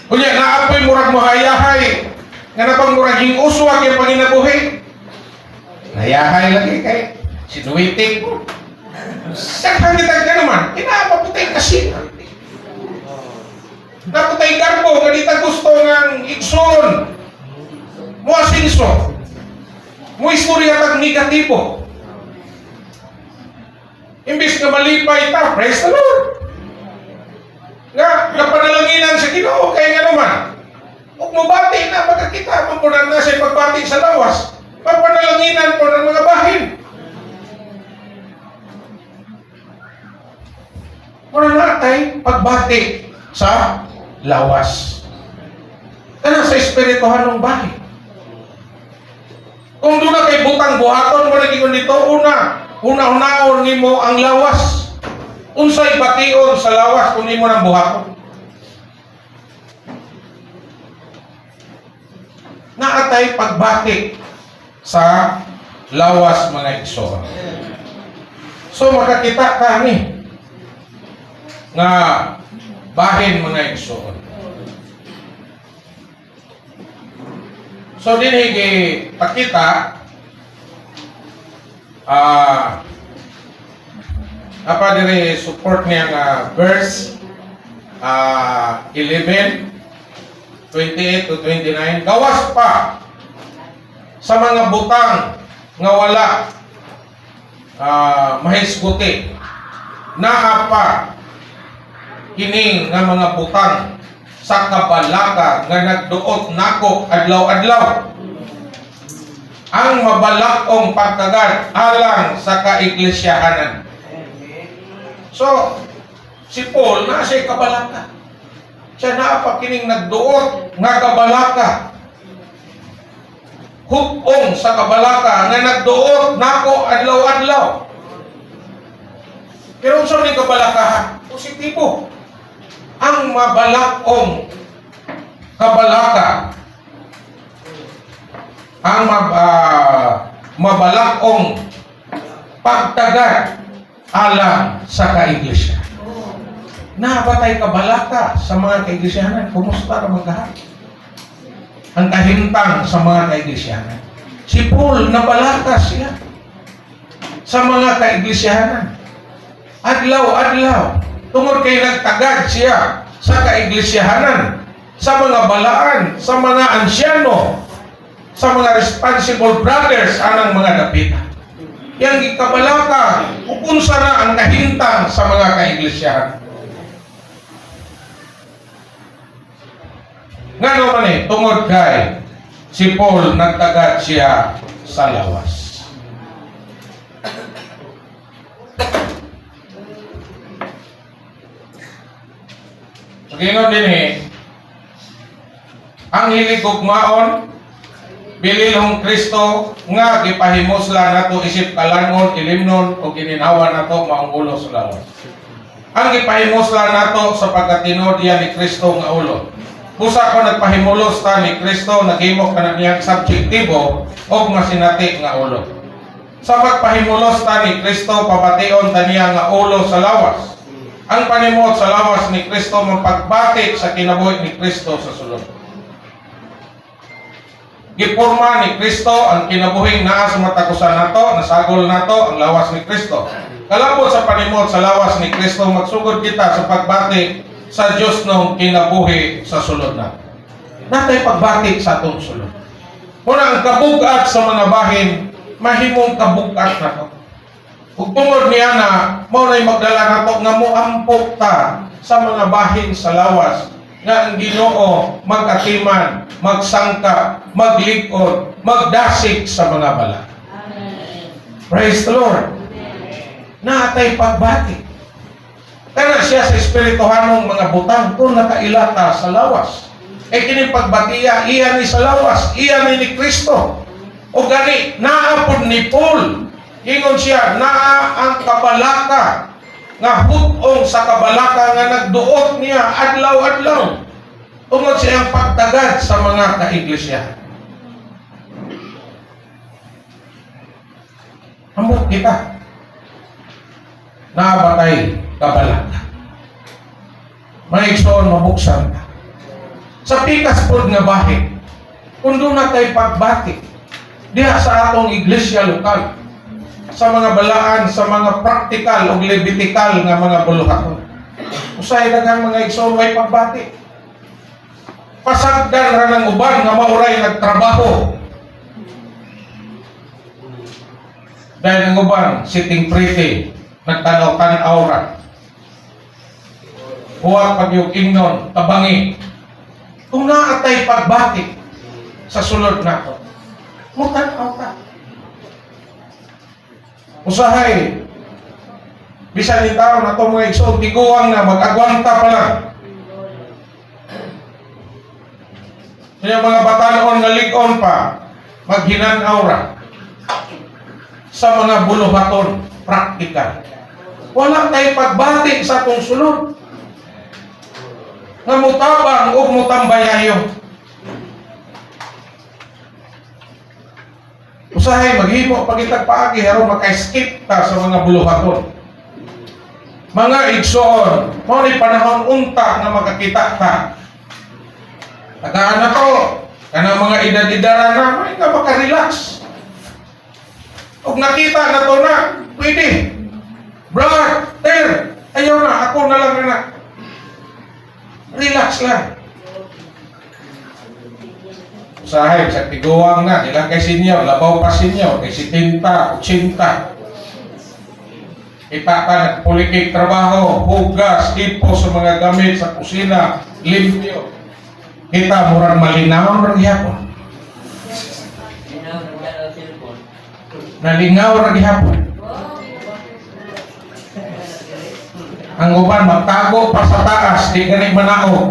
Kunya, naapoy murag mahayahay. Nga na pang murag yung uswag yung panginabuhi. Nayahay lagi kay sinuwiting mo. Naghangitan ka naman, inaapaputay kasi. Naputay garbo, ganita gusto ng igsoon. Mo asinso. Mo istorya tag negatibo. Imbis nga malipay ta, praise the Lord. Nga, napanalanginan sa Ginoo kay nga naman. Huwag mo bati na, magkakita, mampunan na siya pagbati sa lawas. Papanalanginan po ng mga bahin. Muna natay pagbati sa lawas. Ano sa espirituhan ng bahin? Kung doon na kay butang buhaton mo naging dito, una-unaon ni mo ang lawas. Unsay bation sa lawas kung mo ng buhaton. Naatay pagbati sa lawas mga igsoon. So makakita ka ni nga bahin mga igsoon. So dinhi pakita apa dire support niya nga verse 11 28 to 29 gawas pa sa mga butang nga wala mahisguti naa pa kining nga mga butang sa kabalaka nga nagduot nako adlaw-adlaw ang mabalakong pagkagad alang sa kaiglesiyahanan. So si Paul na siya kabalaka. Siya na pa kining nagduot nga kabalaka. Hupong sa kabalaka nga nagduot nako adlaw-adlaw. Pero sa ni kabalaka positibo. Ang mabalakong kabalaka, ang mabalakong pagtagad alang sa kaiglesia. Nabatay kabalaka sa mga kaiglesiyanan. Kumusta na magkahan? Ang kahintang sa mga kaiglesiyanan. Si Paul, nabalaka siya sa mga kaiglesiyanan. Adlaw-adlaw. Tungod kay nagtagad siya sa kaiglesiyahanan, sa mga balaan, sa mga ansyano, sa mga responsible brothers, anang mga dapita. Yang ikabalaka, upunsa na ang kahintang sa mga kaiglesiyahan. Nga naman tungod kay si Paul nagtagad siya sa lawas. Gingon din ang hiligugmaon bililhong Kristo nga gipahimosla nato isip kalangon ilimnon o gininhawa nato maong ulo sa lawas. Ang gipahimosla nato sa pagkatinod iya ni Kristo nga ulo. Busa ko nagpahimulos ta ni Kristo naghimo kana niyang subjektibo o masinati nga ulo. Sa pagpahimulos ta ni Kristo pabation ta niya nga ulo sa lawas. Ang panimot sa lawas ni Kristo magpagbati sa kinabuhi ni Kristo sa sulod. Giporma ni Kristo ang kinabuhing naa sa matakusan nato, nasagol nato ang lawas ni Kristo. Kalabot sa panimot sa lawas ni Kristo magsugod kita sa pagbati sa Dios nung kinabuhi sa sulod na. Natay pagbati sa atong sulod. Muna ang kabugat sa mga bahin, mahimong kabugat na to. Ug tungod niya na mao nay magdala nato nga moampok ta sa mga bahin sa lawas nga ang Ginoo mag-atiman, magsangka, maglikod, magdasig sa mga bala. Praise the Lord. Naatay pagbati. Kana siya sa espirituhanong mga butang kung nakailata sa lawas. E kini pagbatiya, iya ni sa lawas, iya ni Kristo. O gani, naapod ni Paul. Ingon siya, naa ang kabalaka nga hutong sa kabalaka nga nagduot niya adlaw-adlaw. Tungod siyang pagtagad sa mga kaiglesia. Amot kita. Nabatay kabalaka. Maigsoon mabuksan ka. Sa pikas pod nga bahin, kung doon na tayo pagbati, diha sa atong iglesia lokal, sa mga balaan, sa mga praktikal o levitikal nga mga buluhaton. Usay daghang mga igsoon way pagbati. Pasagdan ra ng uban nga mauray nagtrabaho. Dahil ang uban sitting pretty, nagtanaw-tanaw ra. Huwag pag yung ingnon, tabangi. Kung naatay pagbati sa sulod nato, mutanaw ta. Usahay, bisan ni tao na itong mga igsoon, tiguang na mag-agwanta pa lang. Kaya mga batanon nga lig-on pa, maghinanaw ra sa mga buluhaton, praktikal. Walang tayo pagbati sa atong sulod. Nga mutabang o mutambayayo. Usahay maghimo pagitag paagi aron maka-escape ta sa mga buluhaton. Mga igsoon, mao ni panahon unta nga makakita ta. Tagaan ako, kanang mga edad-edara na, may nga maka-relax. Ug nakita na to na, pwede. Brother, ayaw na, ako na lang na. Relax lang. Usahay, sa tiguang na, ilang kay sinyaw, labaw pa sinyaw, kay 70, 80. Kita ka, nagpulikik trabaho, hugas, ipo sa mga gamit sa kusina, limpyo. Kita murang malinaw ra gihapon. Nalingaw ra gihapon. Ang uban magtago pa sa taas, di gani manao.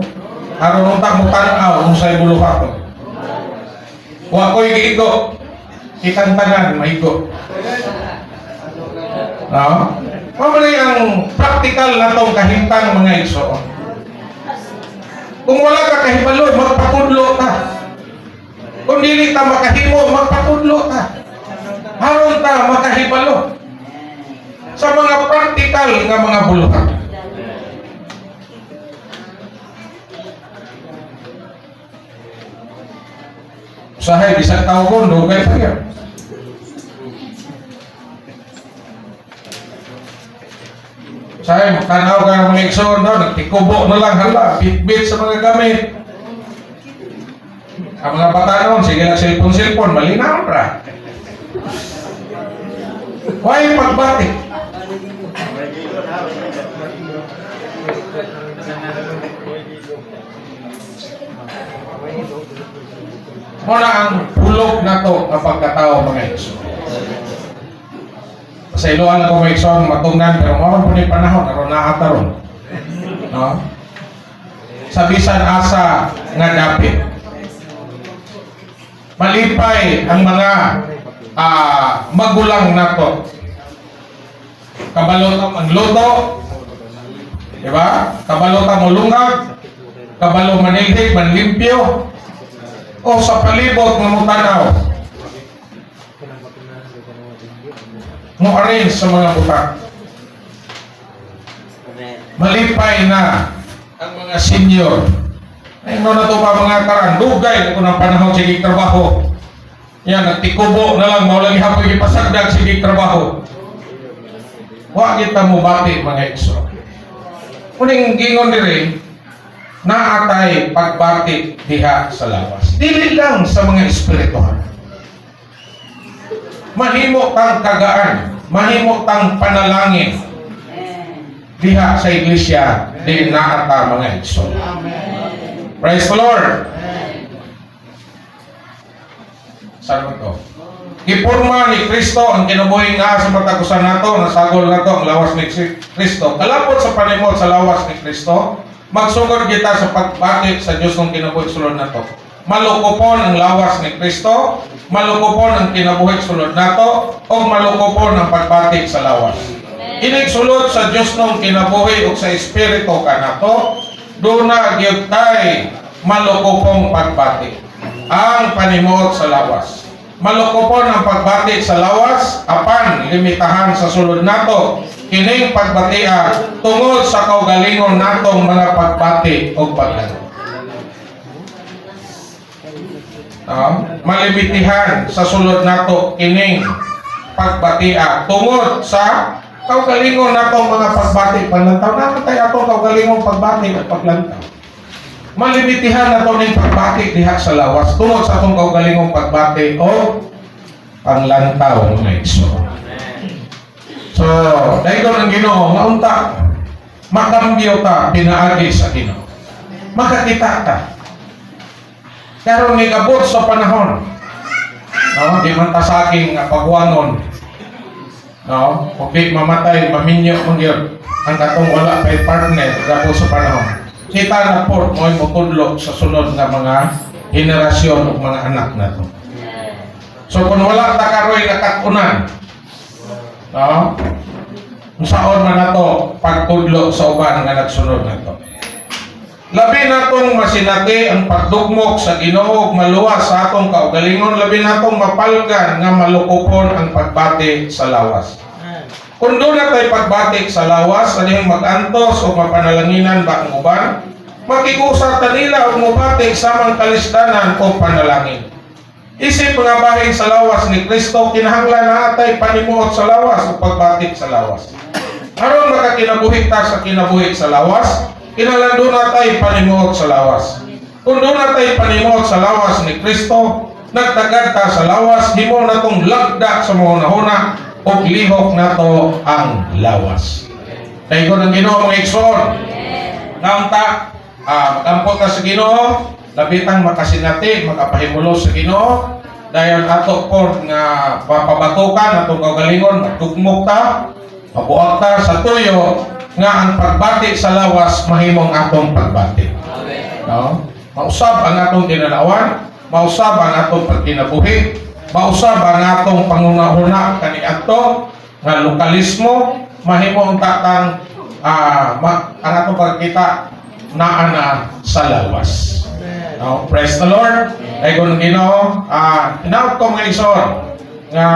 Aron unta mo tan-aw unsay buluhaton. Wa ko'y giigo. Kitang tanan maigo. No? Mamali ang practical na tong kahimtang mga igsoon. Kung wala ka kahibalo, magpatudlo ka. Kung dili ka makahimo, magpatudlo ka. Haron ta makahibalo sa mga practical nga mga buluhan. Usahay, bisag tao ko, dugay pa yan. Usahay, magtanaw ka ng mga igsoon daw, nagtikubo na lang, hala, bit-bit sa mga gamit. Ang mga batanon, sige lang cellphone, malinaw ra. Why pagbati? Muna ang hulog na to ng pagkatao mga igsoon. Sa iluan na ko mga igsoon, matungnan, pero maroon po ni panahon, naroon nakataroon. No? sa bisan asa nga dapit. Malipay ang mga magulang nato. Kabalo ta magluto, di ba? Kabalo ta mulungag, kabalo manilhig, manlimpyo, o sa palibot nga mutanaw. Mo arrange sa mga butak. Malipay na ang mga senior. Ay mo na to pa mga karang dugay kung ang panahon sige trabaho. Yan nagtikubo na lang mao lagi hapon ipasagdag sige trabaho. Wa kita mo bati mga igsoon. Kuning gingon diri naatay pagbati diha sa lawas. Dili lang sa mga espirituhan. Mahimo tang kagaan, mahimo tang panalangin diha sa iglesia di naata mga igsoon. Praise the Lord. Saan mo to? Iporma ni Kristo ang kinabuhi nga sa matagusan nato, nasagol nato ang lawas ni Kristo. Kalapot sa panimot sa lawas ni Kristo, magsugod kita sa pagbati sa Diyos ng kinabuhi sulod nato. Malukopon ang lawas ni Kristo, malukopon ang kinabuhi sulod nato, o malukopon ang pagbati sa lawas. Inig sulod sa Diyos ng kinabuhi o sa Espiritu ka nato, doon na gyud tay malukopong pagbati ang panimot sa lawas. Malukopon ang pagbati sa lawas, apan limitahan sa sulod nato kining pagbatia tungod sa kaugalingon natong mga pagbati o paglantaw. Malimitihan sa sulod nato kining pagbatia tungod sa kaugalingon natong mga pagbati paglantaw. Namatay atong kaugalingon pagbati at paglantaw. Malimitihan nato ning pagbati diha sa lawas tungod sa atong kaugalingong pagbati o panglantaw mga igsoon. So, dahil ang Ginoo maunta makambyo ta pinaagi sa Ginoo. Makakita ta. Karon ni abot sa panahon. No, di man ta sa aking pagwangon. No, okay mamatay maminyo man gyud ang katong wala pay partner gabo sa panahon. Kita na po mo'y mutudlo sa sunod na mga henerasyon o mga anak na to. So kung wala ta karoy nakatunan, no? Saon man nato pagtudlo sa uban nga nagsunod na to. Labi natong masinati ang pagdugmok sa Ginoo ug maluwas sa atong kaugalingon, labi natong mapalgan nga malukupon ang pagbati sa lawas. Kung doon na tayo pagbatik sa lawas, sa niyong mag-antos o mapanalanginan ba ang uban, makikusap ta nila o mubatik sa mga kalisdanan o panalangin. Isip mga bahin sa lawas ni Kristo, kinahanglan na atay panimuot sa lawas o pagbatik sa lawas. Aron makakinabuhi ta sa kinabuhi sa lawas, kinahanglan doon na tayo panimuot sa lawas. Kung doon na tayo panimuot sa lawas ni Kristo, nagtagad ta sa lawas, himo na tong lagda sa mga nahuna, o lihok na to ang lawas. Dahil ko ng Ginoo mga igsoon. Naunta, magampot na sa Ginoo, labitang makasinati, makapahimulo sa Ginoo, dahil ato po nga mapabatukan, atong kaugalingon, magtugmok ta, mabuak ta sa tuyo, nga ang pagbati sa lawas, mahimong atong pagbati. No? Mausab ang atong kinalawan, mausab ang atong pagkinabuhi, mausab ang atong panguna-una kaniadto nga lokalismo, mahimo ang tatang ang atong pagkita naa sa lawas. No, praise the Lord. Ay kung Ginoo, inaot ko mga igsoon nga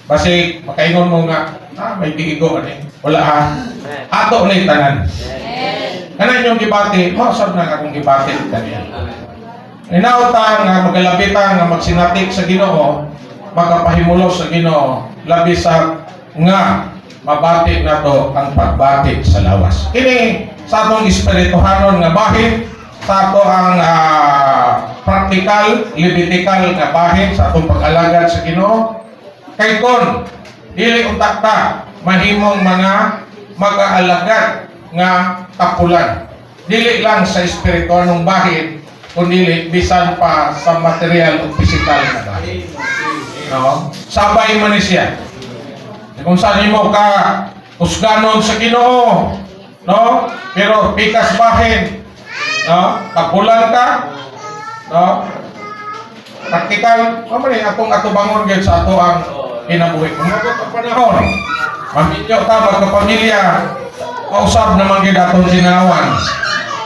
basi makaingon mo nga may tigigo ani. Wala ato na tanan. Kanan yung gibati, mausab na akong gibati kaniya. Inauta nga magalabita nga magsinatik sa Ginoo, magapahimulo sa Ginoo, labi sa nga mabati na to ang pagbati sa lawas. Kini sa atong espirituhanon nga bahin, sa ato ang practical, levitikal nga bahin sa atong pag-alagad sa Ginoo. Kay kon dili utak ta mahimong mga mag-aalagad nga tapulan. Dili lang sa espirituhanong bahin, kundi bisan pa sa material o physical na bagay. No? Sabay man siya. Kung saan mo ka usganon sa Ginoo, no? Pero pikas bahin, No? Pagbulan ka, no? Praktikal, mamali atong atubangon gyud sa ato ang kinabuhi. Kung mabot ang panahon, maminyo ta magkapamilya, mausab naman gyud atong sinawan.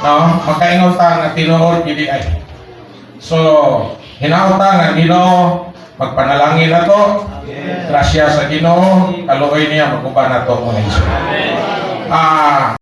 No? Makaingon ta nga tinuod gyud ay. So, hinaot ta nga Ginoo, magpanalangin na to. Grasya sa Ginoo, kaluoy niya maguban na to mo.